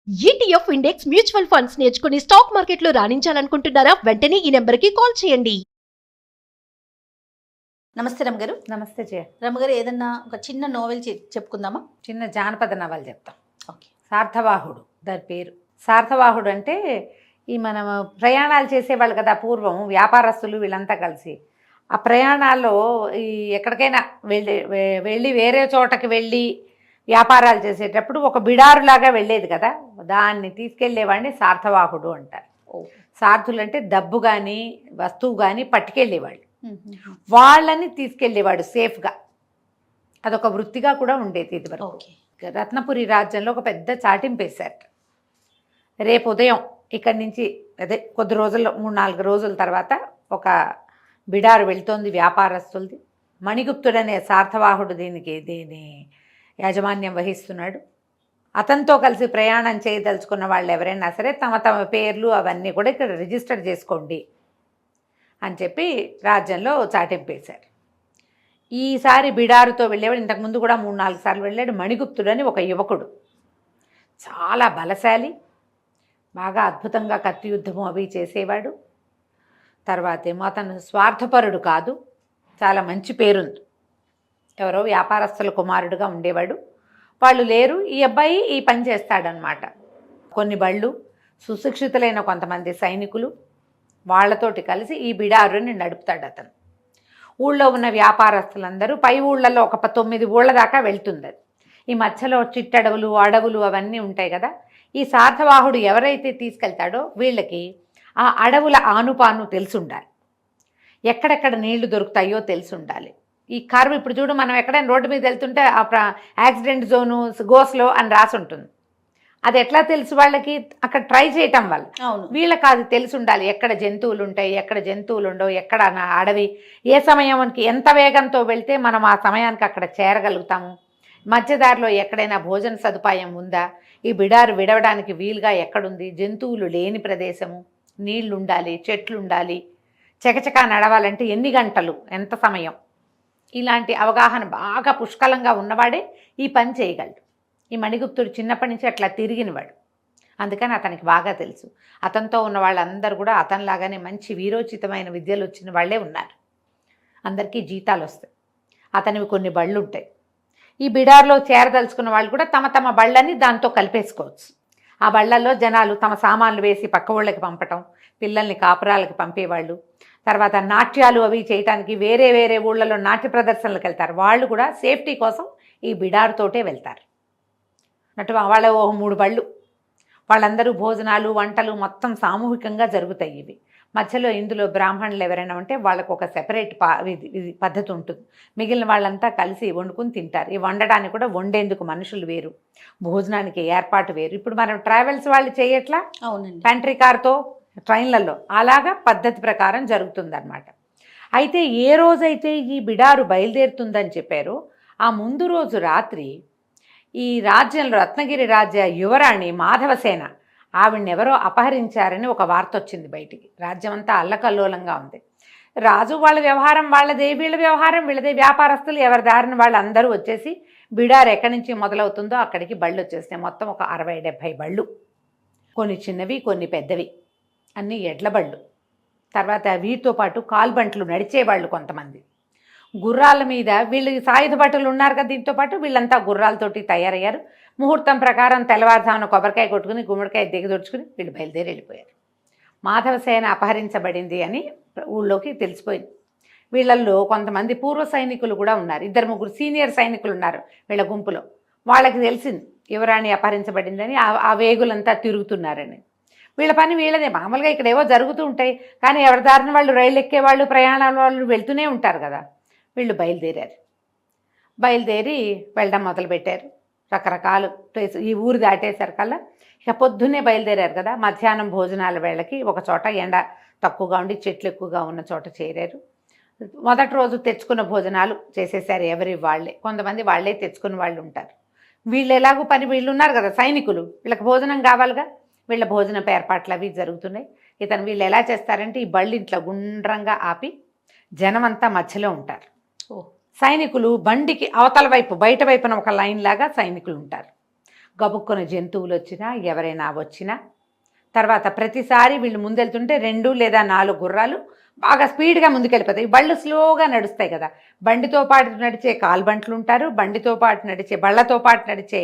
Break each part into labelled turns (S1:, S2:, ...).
S1: ETF index mutual funds నేర్చుకుని stock మార్కెట్లో రాణించాలనుకుంటున్నారా? వెంటనే ఈ నెంబర్కి కాల్ చేయండి.
S2: నమస్తే రమ్మగారు.
S3: నమస్తే జయ.
S2: రమ్మగారు, ఏదన్నా ఒక చిన్న నోవెల్ చెప్పుకుందామా?
S3: చిన్న జానపద నవల చెప్తాం.
S2: ఓకే.
S3: సార్థవాహుడు దాని పేరు. సార్థవాహుడు అంటే ఈ మనం ప్రయాణాలు చేసేవాళ్ళు కదా పూర్వం, వ్యాపారస్తులు వీళ్ళంతా కలిసి ఆ ప్రయాణాల్లో ఈ ఎక్కడికైనా వెళ్ళి వేరే చోటకి వెళ్ళి వ్యాపారాలు చేసేటప్పుడు ఒక బిడారులాగా వెళ్ళేది కదా, దాన్ని తీసుకెళ్లేవాడిని సార్థవాహుడు అంటారు. సార్థులు అంటే డబ్బు కానీ వస్తువు కానీ పట్టుకెళ్ళేవాళ్ళు, వాళ్ళని తీసుకెళ్ళేవాడు సేఫ్గా. అదొక వృత్తిగా కూడా ఉండేది ఇది వరకు. రత్నపురి రాజ్యంలో ఒక పెద్ద చాటింపు వేశారు. రేపు ఉదయం ఇక్కడి నుంచి అదే కొద్ది రోజుల్లో 3-4 రోజుల తర్వాత ఒక బిడారు వెళ్తోంది వ్యాపారస్తులది. మణిగుప్తుడనే సార్థవాహుడు దీని యాజమాన్యం వహిస్తున్నాడు. అతనితో కలిసి ప్రయాణం చేయదలుచుకున్న వాళ్ళు ఎవరైనా సరే తమ తమ పేర్లు అవన్నీ కూడా ఇక్కడ రిజిస్టర్ చేసుకోండి అని చెప్పి రాజ్యంలో చాటింపేశారు. ఈసారి బిడారుతో వెళ్ళేవాడు. ఇంతకుముందు కూడా 3-4 సార్లు వెళ్ళాడు. మణిగుప్తుడని ఒక యువకుడు, చాలా బలశాలి, బాగా అద్భుతంగా కత్తి యుద్ధము అవి చేసేవాడు. తర్వాత ఏమో అతను స్వార్థపరుడు కాదు, చాలా మంచి పేరుంది. ఎవరో వ్యాపారస్తుల కుమారుడుగా ఉండేవాడు. వాళ్ళు లేరు, ఈ అబ్బాయి ఈ పని చేస్తాడనమాట. కొన్ని బళ్ళు, సుశిక్షితులైన కొంతమంది సైనికులు, వాళ్లతోటి కలిసి ఈ బిడారుని నడుపుతాడు అతను. ఊళ్ళో ఉన్న వ్యాపారస్తులందరూ పై ఊళ్ళల్లో ఒక 9 ఊళ్ళ దాకా వెళ్తుంది అది. ఈ మధ్యలో చిట్టడవులు అడవులు అవన్నీ ఉంటాయి కదా. ఈ సార్థవాహుడు ఎవరైతే తీసుకెళ్తాడో వీళ్ళకి ఆ అడవుల ఆనుపాను తెలుసుండాలి, ఎక్కడెక్కడ నీళ్లు దొరుకుతాయో తెలుసుండాలి. ఈ కర్వ్ ఇప్పుడు చూడు, మనం ఎక్కడైనా రోడ్డు మీద వెళ్తుంటే యాక్సిడెంట్ జోను గోస్లో అని రాసి ఉంటుంది. అది ఎట్లా తెలుసు వాళ్ళకి? అక్కడ ట్రై చేయటం వల్ల. వీళ్ళకి అది తెలిసి ఉండాలి, ఎక్కడ జంతువులు ఉంటాయి, ఎక్కడ జంతువులు ఉండవు, ఎక్కడ అడవి, ఏ సమయానికి ఎంత వేగంతో వెళ్తే మనం ఆ సమయానికి అక్కడ చేరగలుగుతాము, మధ్యదారిలో ఎక్కడైనా భోజన సదుపాయం ఉందా, ఈ బిడారు విడవడానికి వీలుగా ఎక్కడుంది, జంతువులు లేని ప్రదేశము, నీళ్లు ఉండాలి, చెట్లు ఉండాలి, చకచకా నడవాలంటే ఎన్ని గంటలు, ఎంత సమయం, ఇలాంటి అవగాహన బాగా పుష్కలంగా ఉన్నవాడే ఈ పని చేయగలడు. ఈ మణిగుప్తుడు చిన్నప్పటి నుంచి అట్లా తిరిగినవాడు, అందుకని అతనికి బాగా తెలుసు. అతనితో ఉన్న వాళ్ళందరూ కూడా అతనిలాగానే మంచి వీరోచితమైన విద్యలు వచ్చిన వాళ్ళే ఉన్నారు. అందరికీ జీతాలు వస్తాయి. అతనివి కొన్ని బళ్ళు ఉంటాయి. ఈ బిడార్లో చేరదలుచుకున్న వాళ్ళు కూడా తమ తమ బళ్ళని దాంతో కలిపేసుకోవచ్చు. ఆ బళ్ళల్లో జనాలు తమ సామాన్లు వేసి పక్క ఊళ్ళకి పంపటం, పిల్లల్ని కాపురాలకి పంపేవాళ్ళు, తర్వాత నాట్యాలు అవి చేయటానికి వేరే వేరే ఊళ్ళలో నాట్య ప్రదర్శనలకు వెళ్తారు. వాళ్ళు కూడా సేఫ్టీ కోసం ఈ బిడారుతోటే వెళ్తారు. వాళ్ళ 3 బళ్ళు, వాళ్ళందరూ భోజనాలు వంటలు మొత్తం సామూహికంగా జరుగుతాయి. ఇవి మధ్యలో ఇందులో బ్రాహ్మణులు ఎవరైనా ఉంటే వాళ్ళకు ఒక సెపరేట్ పద్ధతి ఉంటుంది. మిగిలిన వాళ్ళంతా కలిసి వండుకుని తింటారు. ఈ వండడానికి కూడా వండేందుకు మనుషులు వేరు, భోజనానికి ఏర్పాటు వేరు. ఇప్పుడు మనం ట్రావెల్స్ వాళ్ళు చేయట్లా,
S2: అవునండి,
S3: కంట్రీ కార్తో ట్రైన్లలో అలాగా పద్ధతి ప్రకారం జరుగుతుందన్నమాట. అయితే ఏ రోజైతే ఈ బిడారు బయలుదేరుతుందని చెప్పారో ఆ ముందు రోజు రాత్రి ఈ రాజ్యంలో రత్నగిరి రాజ్య యువరాణి మాధవసేన, ఆవిడనెవరో అపహరించారని ఒక వార్త వచ్చింది బయటికి. రాజ్యం అంతా అల్లకల్లోలంగా ఉంది. రాజు వాళ్ళ వ్యవహారం వాళ్ళదే, వీళ్ళ వ్యవహారం వీళ్ళదే. వ్యాపారస్తులు ఎవరి దారిని వాళ్ళు అందరూ వచ్చేసి బిడారు ఎక్కడి నుంచి మొదలవుతుందో అక్కడికి బళ్ళు వచ్చేసినాయి. మొత్తం ఒక 60-70 బళ్ళు, కొన్ని చిన్నవి కొన్ని పెద్దవి, అన్నీ ఎడ్ల బళ్ళు. తర్వాత వీటితో పాటు కాల్బంట్లు నడిచేవాళ్ళు, కొంతమంది గుర్రాల మీద. వీళ్ళు సాయుధ భటులు ఉన్నారు కదా, దీంతో పాటు వీళ్ళంతా గుర్రాలతోటి తయారయ్యారు. ముహూర్తం ప్రకారం తెల్లవారుజామున కొబ్బరికాయ కొట్టుకుని గుమ్మడికాయ దిగదొడుచుకుని వీళ్ళు బయలుదేరి వెళ్ళిపోయారు. మాధవసేన అపహరించబడింది అని ఊళ్ళోకి తెలిసిపోయింది. వీళ్ళల్లో కొంతమంది పూర్వ సైనికులు కూడా ఉన్నారు. 2-3 సీనియర్ సైనికులు ఉన్నారు వీళ్ళ గుంపులో. వాళ్ళకి తెలిసింది యువరాణి అపహరించబడిందని. ఆ వేగులంతా తిరుగుతున్నారని. వీళ్ళ పని వీళ్ళదే. మామూలుగా ఇక్కడ ఏవో జరుగుతూ ఉంటాయి, కానీ ఎవరి దారిన వాళ్ళు రైళ్ళు ఎక్కేవాళ్ళు, ప్రయాణాల వాళ్ళు వెళ్తూనే ఉంటారు కదా. వీళ్ళు బయలుదేరి వెళ్ళడం మొదలుపెట్టారు. రకరకాల ప్లేస్, ఈ ఊరు దాటేశారు కల్లా ఇక పొద్దున్నే బయలుదేరారు కదా. మధ్యాహ్నం భోజనాల వేళకి ఒక చోట ఎండ తక్కువగా ఉండి చెట్లు ఎక్కువగా ఉన్న చోట చేరారు. మొదటి రోజు తెచ్చుకున్న భోజనాలు చేసేసారు ఎవరి వాళ్ళే. కొంతమంది వాళ్ళే తెచ్చుకున్న వాళ్ళు ఉంటారు. వీళ్ళు ఎలాగో వీళ్ళు ఉన్నారు కదా సైనికులు, వీళ్ళకి భోజనం కావాలిగా. వీళ్ళ భోజనపు ఏర్పాట్లు అవి జరుగుతున్నాయి. వీళ్ళు ఎలా చేస్తారంటే ఈ బళ్ళు ఇంట్లో గుండ్రంగా ఆపి జనమంతా మధ్యలో ఉంటారు. సైనికులు బండికి అవతల వైపు బయట వైపున ఒక లైన్ లాగా సైనికులు ఉంటారు. గబుక్కున జంతువులు వచ్చినా ఎవరైనా వచ్చినా, తర్వాత ప్రతిసారి వీళ్ళు ముందెళ్తుంటే 2 లేదా 4 గుర్రాలు బాగా స్పీడ్గా ముందుకెళ్ళిపోతాయి. బళ్ళు స్లోగా నడుస్తాయి కదా, బండితో పాటు నడిచే కాల్బంట్లు ఉంటారు, బండితో పాటు నడిచే బళ్ళతో పాటు నడిచే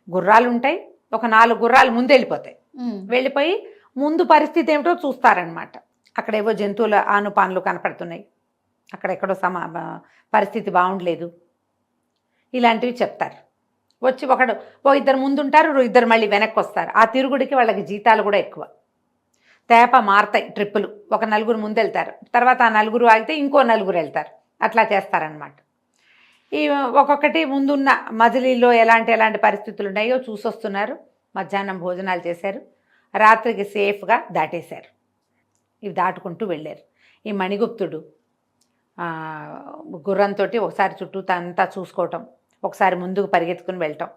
S3: గుర్రాలు ఉంటాయి. ఒక 4 గుర్రాలు ముందు వెళ్ళిపోతాయి. వెళ్ళిపోయి ముందు పరిస్థితి ఏమిటో చూస్తారనమాట. అక్కడేవో జంతువుల ఆనుపానులు కనపడుతున్నాయి, అక్కడెక్కడో పరిస్థితి బాగుండలేదు, ఇలాంటివి చెప్తారు. వచ్చి ఇద్దరు ముందుంటారు, ఇద్దరు మళ్ళీ వెనక్కి వస్తారు. ఆ తిరుగుడికి వాళ్ళకి జీతాలు కూడా ఎక్కువ. తేప మారతాయి ట్రిప్పులు. ఒక 4 ముందు వెళ్తారు, తర్వాత ఆ 4 ఆగితే ఇంకో 4 వెళ్తారు, అట్లా చేస్తారనమాట. ఈ ఒక్కొక్కటి ముందున్న మజిలీలో ఎలాంటి పరిస్థితులు ఉన్నాయో చూసొస్తున్నారు. మధ్యాహ్నం భోజనాలు చేశారు, రాత్రికి సేఫ్గా దాటేశారు. ఇవి దాటుకుంటూ వెళ్ళారు. ఈ మణిగుప్తుడు గుర్రంతో ఒకసారి చుట్టూ అంతా చూసుకోవటం, ఒకసారి ముందుకు పరిగెత్తుకుని వెళ్ళటం,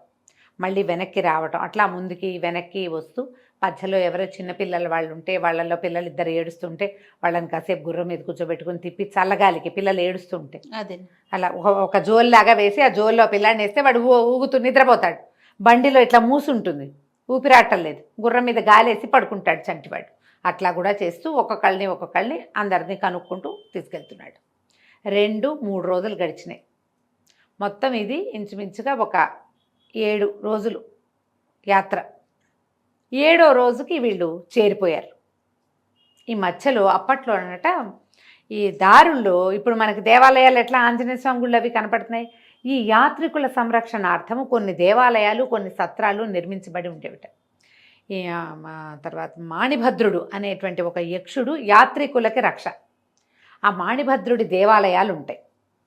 S3: మళ్ళీ వెనక్కి రావటం, అట్లా ముందుకి వెనక్కి వస్తూ మధ్యలో ఎవరో చిన్నపిల్లల వాళ్ళు ఉంటే వాళ్ళల్లో పిల్లలు ఇద్దరు ఏడుస్తుంటే వాళ్ళని కాసేపు గుర్రం మీద కూర్చోబెట్టుకుని తిప్పి చల్లగాలికి పిల్లలు ఏడుస్తుంటే
S2: అదే
S3: అలా ఒక జోల్లాగా వేసి ఆ జోల్లో పిల్లాడిని వేస్తే వాడు ఊగుతూ నిద్రపోతాడు. బండిలో ఇట్లా మూసుంటుంది, ఊపిరాటలేదు, గుర్రం మీద గాలేసి పడుకుంటాడు చంటివాడు. అట్లా కూడా చేస్తూ ఒక్కొక్కళ్ళని అందరినీ కనుక్కుంటూ తీసుకెళ్తున్నాడు. 2-3 రోజులు గడిచినాయి. మొత్తం ఇది ఇంచుమించుగా ఒక 7 రోజులు యాత్ర. 7వ రోజుకి వీళ్ళు చేరిపోయారు. ఈ మధ్యలో అప్పట్లో అనట ఈ దారుల్లో ఇప్పుడు మనకి దేవాలయాలు ఎట్లా ఆంజనేయ స్వామి గుళ్ళు అవి కనపడుతున్నాయి, ఈ యాత్రికుల సంరక్షణార్థము కొన్ని దేవాలయాలు, కొన్ని సత్రాలు నిర్మించబడి ఉండేవిట. ఈ తర్వాత మాణిభద్రుడు అనేటువంటి ఒక యక్షుడు యాత్రికులకి రక్ష. ఆ మాణిభద్రుడి దేవాలయాలు ఉంటాయి.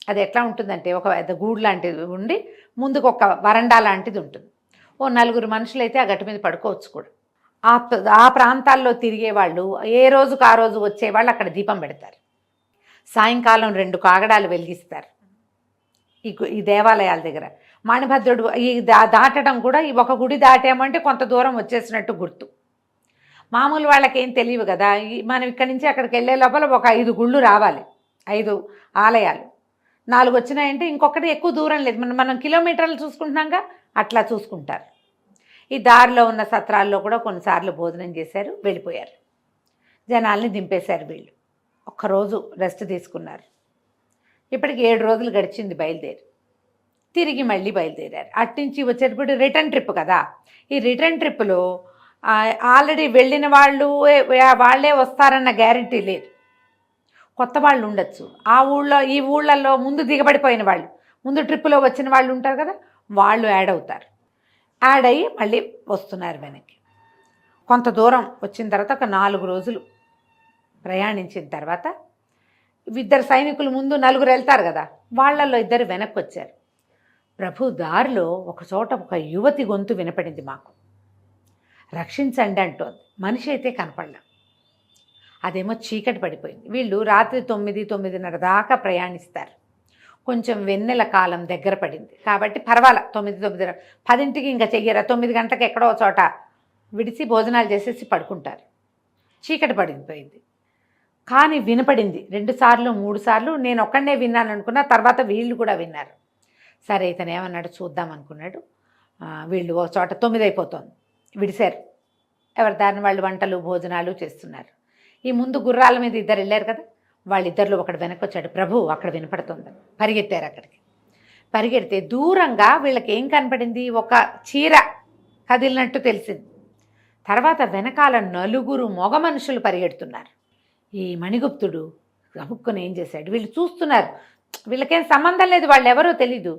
S3: అది ఎట్లా ఉంటుందంటే ఒక గూడు లాంటిది ఉండి ముందుకు ఒక వరండా లాంటిది ఉంటుంది. ఓ 4 మనుషులైతే ఆ గట్టు మీద పడుకోవచ్చు కూడా. ఆ ప్రాంతాల్లో తిరిగేవాళ్ళు ఏ రోజుకు ఆ రోజు వచ్చేవాళ్ళు అక్కడ దీపం పెడతారు. సాయంకాలం 2 కాగడాలు వెలిగిస్తారు ఈ దేవాలయాల దగ్గర. మాణిభద్రుడు ఈ దాటడం కూడా ఈ ఒక గుడి దాటామంటే కొంత దూరం వచ్చేసినట్టు గుర్తు. మామూలు వాళ్ళకి ఏం తెలియవు కదా, మనం ఇక్కడి నుంచి అక్కడికి వెళ్ళే లోపల ఒక 5 గుళ్ళు రావాలి, 5 ఆలయాలు. 4 వచ్చినాయంటే ఇంకొకటి ఎక్కువ దూరం లేదు, మనం కిలోమీటర్లు చూసుకుంటున్నాగా అట్లా చూసుకుంటారు. ఈ దారిలో ఉన్న సత్రాల్లో కూడా కొన్నిసార్లు భోజనం చేశారు, వెళ్ళిపోయారు. జనాల్ని దింపేశారు వీళ్ళు. ఒక్కరోజు రెస్ట్ తీసుకున్నారు. ఇప్పటికి 7 రోజులు గడిచింది బయలుదేరి. తిరిగి మళ్ళీ బయలుదేరారు. అట్నుంచి వచ్చేటప్పుడు రిటర్న్ ట్రిప్ కదా. ఈ రిటర్న్ ట్రిప్లో ఆల్రెడీ వెళ్ళిన వాళ్ళే వస్తారన్న గ్యారంటీ లేదు, కొత్త వాళ్ళు ఉండొచ్చు. ఈ ఊళ్ళల్లో ముందు దిగబడిపోయిన వాళ్ళు, ముందు ట్రిప్పులో వచ్చిన వాళ్ళు ఉంటారు కదా, వాళ్ళు యాడ్ అవుతారు. యాడ్ అయ్యి మళ్ళీ వస్తున్నారు వెనక్కి. కొంత దూరం వచ్చిన తర్వాత ఒక 4 రోజులు ప్రయాణించిన తర్వాత 2 సైనికులు ముందు 4 వెళ్తారు కదా, వాళ్ళల్లో 2 వెనక్కి వచ్చారు. ప్రభు దారిలో ఒక చోట ఒక యువతి గొంతు వినపడింది మాకు, రక్షించండి అంటోంది. మనిషి అయితే కనపడలా, అదేమో చీకటి పడిపోయింది. వీళ్ళు రాత్రి 9-9:30 దాకా ప్రయాణిస్తారు. కొంచెం వెన్నెల కాలం దగ్గర పడింది కాబట్టి పర్వాలా, 9-9:30, 10ంటికి ఇంకా చెయ్యరా, 9 గంటలకు ఎక్కడో చోట విడిచి భోజనాలు చేసేసి పడుకుంటారు. చీకటి పడిపోయింది కానీ వినపడింది 2 సార్లు 3 సార్లు. నేను ఒక్కడనే విన్నాను అనుకున్నా, తర్వాత వీళ్ళు కూడా విన్నారు. సరే ఇతను ఏమన్నాడు చూద్దాం అనుకున్నాడు. వీళ్ళు ఒక చోట 9 అయిపోతుంది, విడిశారు. ఎవరి దారిని వాళ్ళు వంటలు భోజనాలు చేస్తున్నారు. ఈ ముందు గుర్రాల మీద 2 వెళ్ళారు కదా, వాళ్ళిద్దరిలో ఒకడు వెనక్కి వచ్చాడు. ప్రభు అక్కడ వినపడుతుంది, పరిగెత్తారు. అక్కడికి పరిగెడితే దూరంగా వీళ్ళకి ఏం కనపడింది, ఒక చీర కదిలినట్టు తెలిసింది. తర్వాత వెనకాల 4 మగ మనుషులు పరిగెడుతున్నారు. ఈ మణిగుప్తుడు గబుక్కుని ఏం చేశాడు, వీళ్ళు చూస్తున్నారు, వీళ్ళకేం సంబంధం లేదు, వాళ్ళు ఎవరో తెలీదు.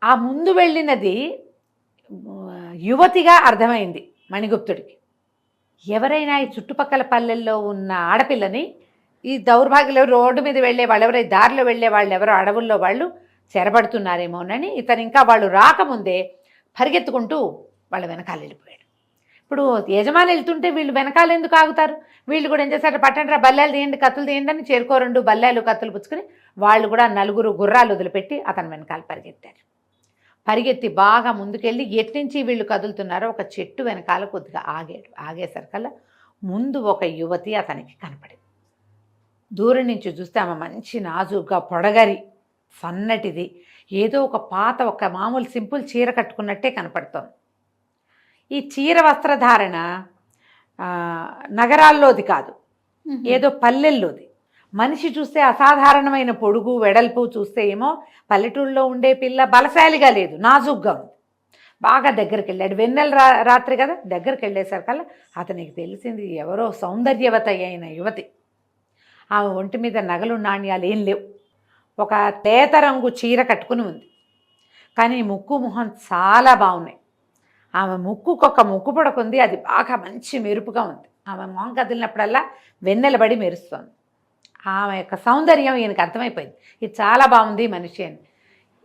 S3: ఆ ముందు వెళ్ళినది యువతిగా అర్థమైంది మణిగుప్తుడికి. ఎవరైనా ఈ చుట్టుపక్కల పల్లెల్లో ఉన్న ఆడపిల్లని ఈ దౌర్భాగ్యులు రోడ్డు మీద వెళ్ళే వాళ్ళు ఎవరో, దారిలో వెళ్ళే వాళ్ళు ఎవరో, అడవుల్లో వాళ్ళు చెరబడుతున్నారేమోనని ఇతను ఇంకా వాళ్ళు రాకముందే పరిగెత్తుకుంటూ వాళ్ళ వెనకాల వెళ్ళిపోయాడు. ఇప్పుడు యజమాని వెళ్తుంటే వీళ్ళు వెనకాల ఎందుకు ఆగుతారు? వీళ్ళు కూడా ఏం చేశారు, పట్టండి బల్లాలు తీయండి, కత్తులు తీయండి అని చేరుకో 2 బల్లాలు కత్తులు పుచ్చుకొని వాళ్ళు కూడా 4 గుర్రాలు వదిలిపెట్టి అతని వెనకాల పరిగెత్తారు. పరిగెత్తి బాగా ముందుకెళ్ళి ఎట్నుంచి వీళ్ళు కదులుతున్నారో ఒక చెట్టు వెనకాల కొద్దిగా ఆగాడు. ఆగేసరికల్లా ముందు ఒక యువతి అతనికి కనపడింది. దూరం నుంచి చూస్తే ఆమె మంచి నాజుగా పొడగరి సన్నటిది, ఏదో ఒక పాత ఒక మామూలు సింపుల్ చీర కట్టుకున్నట్టే కనపడుతోంది. ఈ చీర వస్త్రధారణ నగరాల్లోది కాదు, ఏదో పల్లెల్లోది. మనిషి చూస్తే అసాధారణమైన పొడుగు వెడల్పు చూస్తే ఏమో పల్లెటూరులో ఉండే పిల్ల బలశాలిగా లేదు, నాజుగ్గా ఉంది. బాగా దగ్గరికి వెళ్ళాడు, వెన్నెల రాత్రి కదా, దగ్గరికి వెళ్ళేసరికల్లా అతనికి తెలిసింది ఎవరో సౌందర్యవత అయిన యువతి. ఆమె ఒంటి మీద నగలు నాణ్యాలు ఏం లేవు, ఒక తేత రంగు చీర కట్టుకుని ఉంది. కానీ ముక్కు మొహం చాలా బాగున్నాయి. ఆమె ముక్కుకొక ముక్కు పొడకుంది, అది బాగా మంచి మెరుపుగా ఉంది. ఆమె మొహం కదిలినప్పుడల్లా వెన్నెలబడి మెరుస్తోంది. ఆమె యొక్క సౌందర్యం ఈయనకు అర్థమైపోయింది, ఇది చాలా బాగుంది మనిషి అని.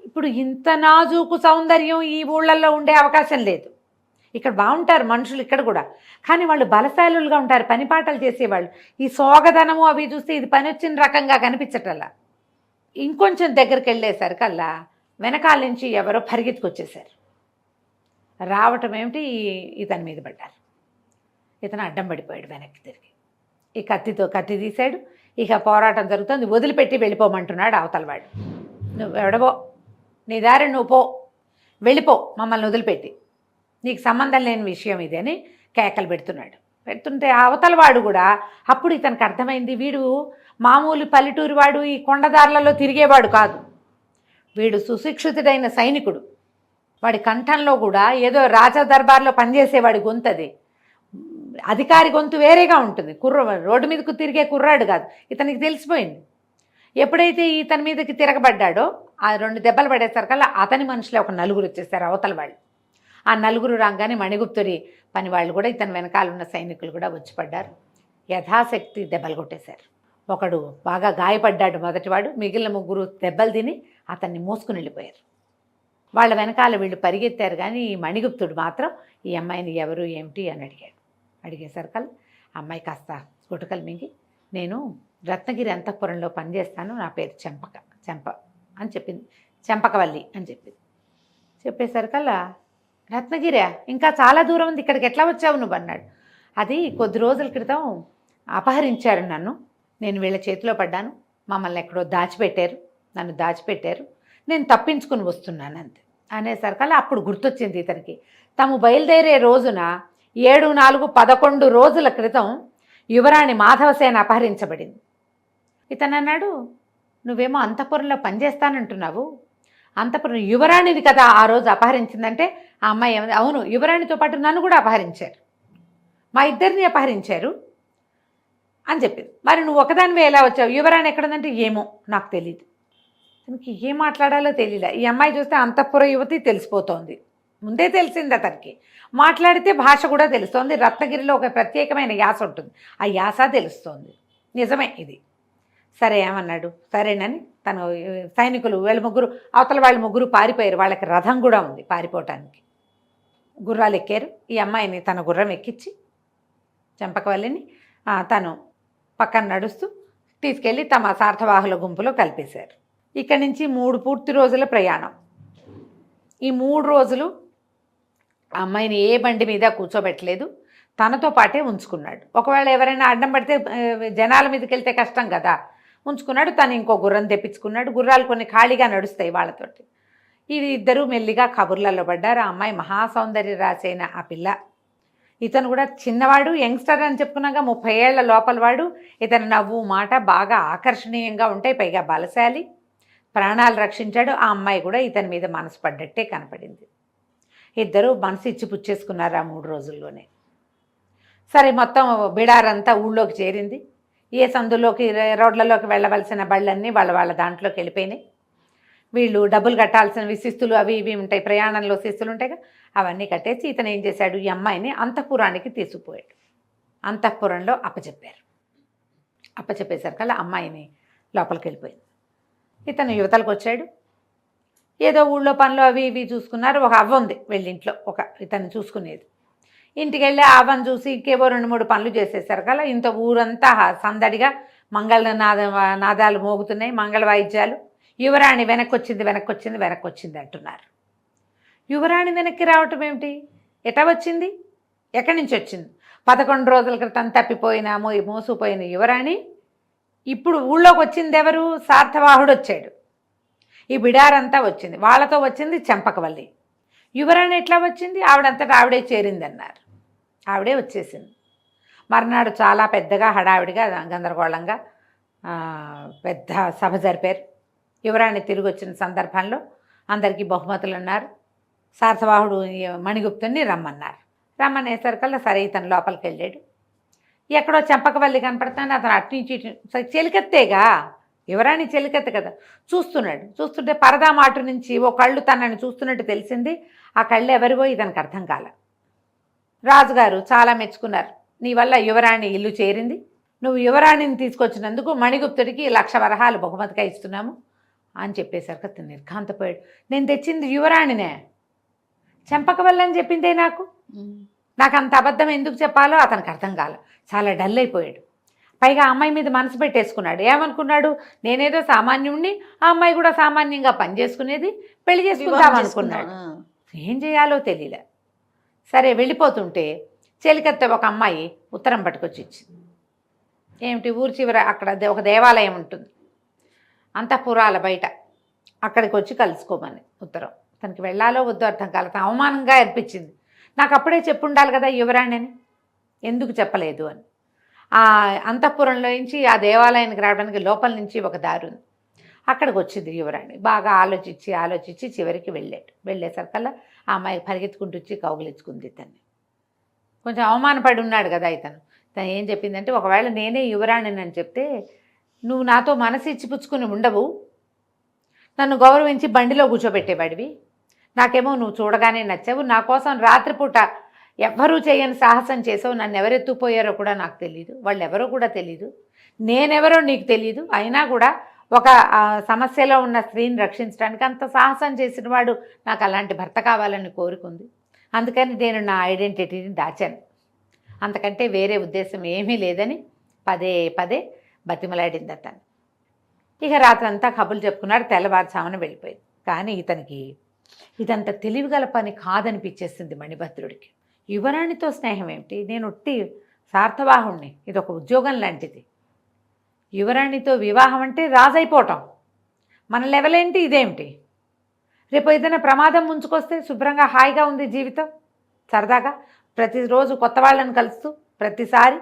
S3: ఇప్పుడు ఇంత నాజూకు సౌందర్యం ఈ ఊళ్ళల్లో ఉండే అవకాశం లేదు. ఇక్కడ బాగుంటారు మనుషులు ఇక్కడ కూడా, కానీ వాళ్ళు బలశాలులుగా ఉంటారు, పని పాటలు చేసేవాళ్ళు. ఈ సోగదనము అవి చూస్తే ఇది పని వచ్చిన రకంగా కనిపించటల్లా. ఇంకొంచెం దగ్గరికి వెళ్ళేసరికల్లా వెనకాల నుంచి ఎవరో పరిగెత్తుకొచ్చేసారు. రావటం ఏమిటి, ఇతని మీద పడ్డారు. ఇతను అడ్డం పడిపోయాడు, వెనక్కి తిరిగి ఈ కత్తి తీశాడు. ఇక పోరాటం జరుగుతుంది, వదిలిపెట్టి వెళ్ళిపోమంటున్నాడు అవతలవాడు. నువ్వు ఎవడబో, నీ దారి నువ్వు పో, వెళ్ళిపో, మమ్మల్ని వదిలిపెట్టి, నీకు సంబంధం లేని విషయం ఇది అని కేకలు పెడుతుంటే అవతలవాడు కూడా అప్పుడు ఇతనికి అర్థమైంది, వీడు మామూలు పల్లెటూరు వాడు, ఈ కొండదారులలో తిరిగేవాడు కాదు, వీడు సుశిక్షితుడైన సైనికుడు. వాడి కంఠంలో కూడా ఏదో రాజదర్బార్లో పనిచేసేవాడి గొంతది, అధికారి గొంతు వేరేగా ఉంటుంది. రోడ్డు మీదకు తిరిగే కుర్రాడు కాదు, ఇతనికి తెలిసిపోయింది. ఎప్పుడైతే ఇతని మీదకి తిరగబడ్డాడో ఆ 2 దెబ్బలు పడేసరికల్లా అతని మనుషులే ఒక 4 వచ్చేసారు అవతల వాళ్ళు. ఆ 4 రాగానే మణిగుప్తుడి పని వాళ్ళు కూడా, ఇతని వెనకాల ఉన్న సైనికులు కూడా వచ్చి పడ్డారు. యథాశక్తి దెబ్బలు కొట్టేశారు. ఒకడు బాగా గాయపడ్డాడు మొదటివాడు, మిగిలిన 3 దెబ్బలు తిని అతన్ని మోసుకుని వెళ్ళిపోయారు. వాళ్ళ వెనకాల వీళ్ళు పరిగెత్తారు. కానీ ఈ మణిగుప్తుడు మాత్రం ఈ అమ్మాయిని ఎవరు ఏమిటి అని అడిగేసరికల్లా అమ్మాయి కాస్త గుటకలు మింగి, నేను రత్నగిరి అంతఃపురంలో పనిచేస్తాను, నా పేరు చెంప అని చెప్పింది, చెంపకవల్లి అని చెప్పింది. చెప్పేసరికల్లా రత్నగిరి ఇంకా చాలా దూరం ఉంది, ఇక్కడికి ఎట్లా వచ్చావు నువ్వు అన్నాడు. అది కొద్ది రోజుల క్రితం అపహరించారు నన్ను, నేను వీళ్ళ చేతిలో పడ్డాను, మమ్మల్ని ఎక్కడో నన్ను దాచిపెట్టారు, నేను తప్పించుకుని వస్తున్నాను అంతే అనేసరికల్లా అప్పుడు గుర్తొచ్చింది ఇతనికి. తాము బయలుదేరే రోజున 7-4-11 రోజుల క్రితం యువరాణి మాధవసేన అపహరించబడింది. ఇతను అన్నాడు, నువ్వేమో అంతఃపురంలో పనిచేస్తానంటున్నావు, అంతఃపురం యువరాణిని కదా ఆ రోజు అపహరించిందంటే ఆ అమ్మాయి ఏమైంది, అవును యువరాణితో పాటు నన్ను కూడా అపహరించారు, మా ఇద్దరిని అపహరించారు అని చెప్పింది. మరి నువ్వు ఒకదానివే ఎలా వచ్చావు, యువరాణి ఎక్కడుందంటే ఏమో నాకు తెలియదు. తనకి ఏం మాట్లాడాలో తెలియలే. ఈ అమ్మాయి చూస్తే అంతఃపుర యువతి తెలిసిపోతోంది, ముందే తెలిసింది అతనికి, మాట్లాడితే భాష కూడా తెలుస్తోంది. రత్నగిరిలో ఒక ప్రత్యేకమైన యాస ఉంటుంది, ఆ యాస తెలుస్తోంది. నిజమే ఇది. సరే ఏమన్నాడు, సరేనని తను సైనికులు వీళ్ళ 3 అవతల వాళ్ళు 3 పారిపోయారు. వాళ్ళకి రథం కూడా ఉంది పారిపోవటానికి, గుర్రాలు ఎక్కారు. ఈ అమ్మాయిని తన గుర్రం ఎక్కించి చెంపకవల్లిని తను పక్కన నడుస్తూ తీసుకెళ్ళి తమ సార్థవాహుల గుంపులో కలిపేశారు. ఇక్కడి నుంచి 3 పూర్తి రోజుల ప్రయాణం. ఈ 3 రోజులు ఆ అమ్మాయిని ఏ బండి మీద కూర్చోబెట్టలేదు, తనతో పాటే ఉంచుకున్నాడు. ఒకవేళ ఎవరైనా అడ్డం పడితే జనాల మీదకి వెళ్తే కష్టం కదా, ఉంచుకున్నాడు. తను ఇంకో గుర్రం తెప్పించుకున్నాడు. గుర్రాలు కొన్ని ఖాళీగా నడుస్తాయి వాళ్ళతోటి. ఇది ఇద్దరు మెల్లిగా కబుర్లలో పడ్డారు. ఆ అమ్మాయి మహాసౌందర్య రాసైన ఆ పిల్ల. ఇతను కూడా చిన్నవాడు, యంగ్స్టర్ అని చెప్పుకున్నాక 30 ఏళ్ల లోపల వాడు. ఇతను నవ్వు మాట బాగా ఆకర్షణీయంగా ఉంటాయి, పైగా బలశాలి, ప్రాణాలు రక్షించాడు. ఆ అమ్మాయి కూడా ఇతని మీద మనసు పడ్డట్టే కనపడింది. ఇద్దరు మనసు ఇచ్చి పుచ్చేసుకున్నారు ఆ 3 రోజుల్లోనే. సరే మొత్తం బిడారంతా ఊళ్ళోకి చేరింది. ఏ సందులోకి రోడ్లలోకి వెళ్ళవలసిన బళ్ళన్నీ వాళ్ళ దాంట్లోకి వెళ్ళిపోయినాయి. వీళ్ళు డబ్బులు కట్టాల్సిన శిస్తులు అవి ఇవి ఉంటాయి, ప్రయాణంలో శిస్తులు ఉంటాయి కదా, అవన్నీ కట్టేసి ఇతను ఏం చేశాడు, ఈ అమ్మాయిని అంతఃపురానికి తీసుకుపోయాడు. అంతఃపురంలో అప్పచెప్పేసరికల్లా అమ్మాయిని లోపలికి వెళ్ళిపోయింది. ఇతను యువతలకు వచ్చాడు. ఏదో ఊళ్ళో పనులు అవి ఇవి చూసుకున్నారు. ఒక అవ్వ ఉంది వీళ్ళింట్లో, ఇతను చూసుకునేది. ఇంటికి వెళ్ళి ఆ అవ్వను చూసి ఇంకేవో 2-3 పనులు చేసేసరికల్లా ఇంత ఊరంతా సందడిగా మంగళ నాదాలు మోగుతున్నాయి, మంగళ వాయిద్యాలు. యువరాణి వెనక్కి వచ్చింది అంటున్నారు. యువరాణి వెనక్కి రావటం ఏమిటి, ఎటా వచ్చింది, ఎక్కడి నుంచి వచ్చింది? 11 రోజుల క్రితం తప్పిపోయిన మోసుకుపోయిన యువరాణి ఇప్పుడు ఊళ్ళోకి వచ్చింది ఎవరు? సార్థవాహుడు వచ్చాడు. ఈ బిడారంతా వచ్చింది, వాళ్ళతో వచ్చింది చెంపకవల్లి. యువరాణి ఎట్లా వచ్చింది? ఆవిడంతటా ఆవిడే చేరింది అన్నారు. ఆవిడే వచ్చేసింది. మర్నాడు చాలా పెద్దగా హడావిడిగా గందరగోళంగా పెద్ద సభ జరిపారు. యువరాణి తిరిగి వచ్చిన సందర్భంలో అందరికీ బహుమతులు అన్నారు. సార్థవాహుడు మణిగుప్తుని రమ్మన్నారు. రమ్మనేసరికల్లా సరే ఇతను లోపలికి వెళ్ళాడు. ఎక్కడో చెంపకవల్లి కనపడుతుంది. అతను అటు నుంచి ఇటు చెలికత్తేగా, యువరాణి చెలికత్తే కదా, చూస్తున్నాడు. చూస్తుంటే పరదా మాటు నుంచి ఓ కళ్ళు తనని చూస్తున్నట్టు తెలిసింది. ఆ కళ్ళు ఎవరివో ఇతనికి అర్థం కాల. రాజుగారు చాలా మెచ్చుకున్నారు. నీ వల్ల యువరాణి ఇల్లు చేరింది. నువ్వు యువరాణిని తీసుకొచ్చినందుకు మణిగుప్తుడికి 1,00,000 వరహాలు బహుమతిగా ఇస్తున్నాము అని చెప్పేసరికి అతను నిర్ఘాంతపోయాడు. నేను తెచ్చింది యువరాణినే, చెంపకవల్లని చెప్పిందే నాకు అంత అబద్ధం ఎందుకు చెప్పాలో అతనికి అర్థం కాల. చాలా డల్ అయిపోయాడు. పైగా ఆ అమ్మాయి మీద మనసు పెట్టేసుకున్నాడు. ఏమనుకున్నాడు? నేనేదో సామాన్యుణ్ణి, ఆ అమ్మాయి కూడా సామాన్యంగా పనిచేసుకునేది, పెళ్లి చేసుకుందాం అనుకున్నాడు. ఏం చేయాలో తెలియలే. సరే వెళ్ళిపోతుంటే చెలికత్తె ఒక అమ్మాయి ఉత్తరం పట్టుకొచ్చి ఇచ్చింది. ఏమిటి? ఊరి చివర అక్కడ ఒక దేవాలయం ఉంటుంది, అంతఃపురాల బయట, అక్కడికి వచ్చి కలుసుకోమని ఉత్తరం. తనకి వెళ్ళాలో వద్దో అర్థం కాలేదు. అవమానంగా అనిపించింది. నాకు అప్పుడే చెప్పుండాలి కదా యువరాణి అని, ఎందుకు చెప్పలేదు అని. ఆ అంతఃపురంలో నుంచి ఆ దేవాలయానికి రావడానికి లోపల నుంచి ఒక దారి ఉంది. అక్కడికి వచ్చింది యువరాణి. బాగా ఆలోచించి చివరికి వెళ్ళాడు. వెళ్ళేసరికల్లా ఆ అమ్మాయి పరిగెత్తుకుంటూ వచ్చి కౌగిలించుకుంది ఇతన్ని. కొంచెం అవమానపడి ఉన్నాడు కదా ఇతను. తను ఏం చెప్పిందంటే, ఒకవేళ నేనే యువరాణిని అని చెప్తే నువ్వు నాతో మనసు ఇచ్చిపుచ్చుకుని ఉండవు, నన్ను గౌరవించి బండిలో కూర్చోబెట్టేవాడివి. నాకేమో నువ్వు చూడగానే నచ్చావు. నా కోసం రాత్రిపూట ఎవ్వరూ చేయని సాహసం చేసావు. నన్ను ఎవరెత్తుపోయారో కూడా నాకు తెలియదు, వాళ్ళు ఎవరో కూడా తెలీదు, నేనెవరో నీకు తెలీదు. అయినా కూడా ఒక సమస్యలో ఉన్న స్త్రీని రక్షించడానికి అంత సాహసం చేసిన వాడు నాకు అలాంటి భర్త కావాలని కోరుకుంది. అందుకని నేను నా ఐడెంటిటీని దాచాను. అంతకంటే వేరే ఉద్దేశం ఏమీ లేదని పదే పదే బతిమలాడింది అతను. ఇక రాత్రంతా కబుర్లు చెప్పుకున్నాడు. తెల్లవారుజామున వెళ్ళిపోయింది. కానీ ఇతనికి ఇదంత తెలివిగల పని కాదనిపించేసింది మణిభద్రుడికి. యువరాణితో స్నేహం ఏమిటి? నేను ఒట్టి సార్థవాహుణ్ణి, ఇది ఒక ఉద్యోగం లాంటిది. యువరాణితో వివాహం అంటే రాజైపోవటం. మన లెవెల్ ఏంటి? ఇదేమిటి? రేపు ఏదైనా ప్రమాదం ముంచుకొస్తే శుభ్రంగా హాయిగా ఉంది జీవితం, సరదాగా ప్రతిరోజు కొత్త వాళ్ళని కలుస్తూ ప్రతిసారి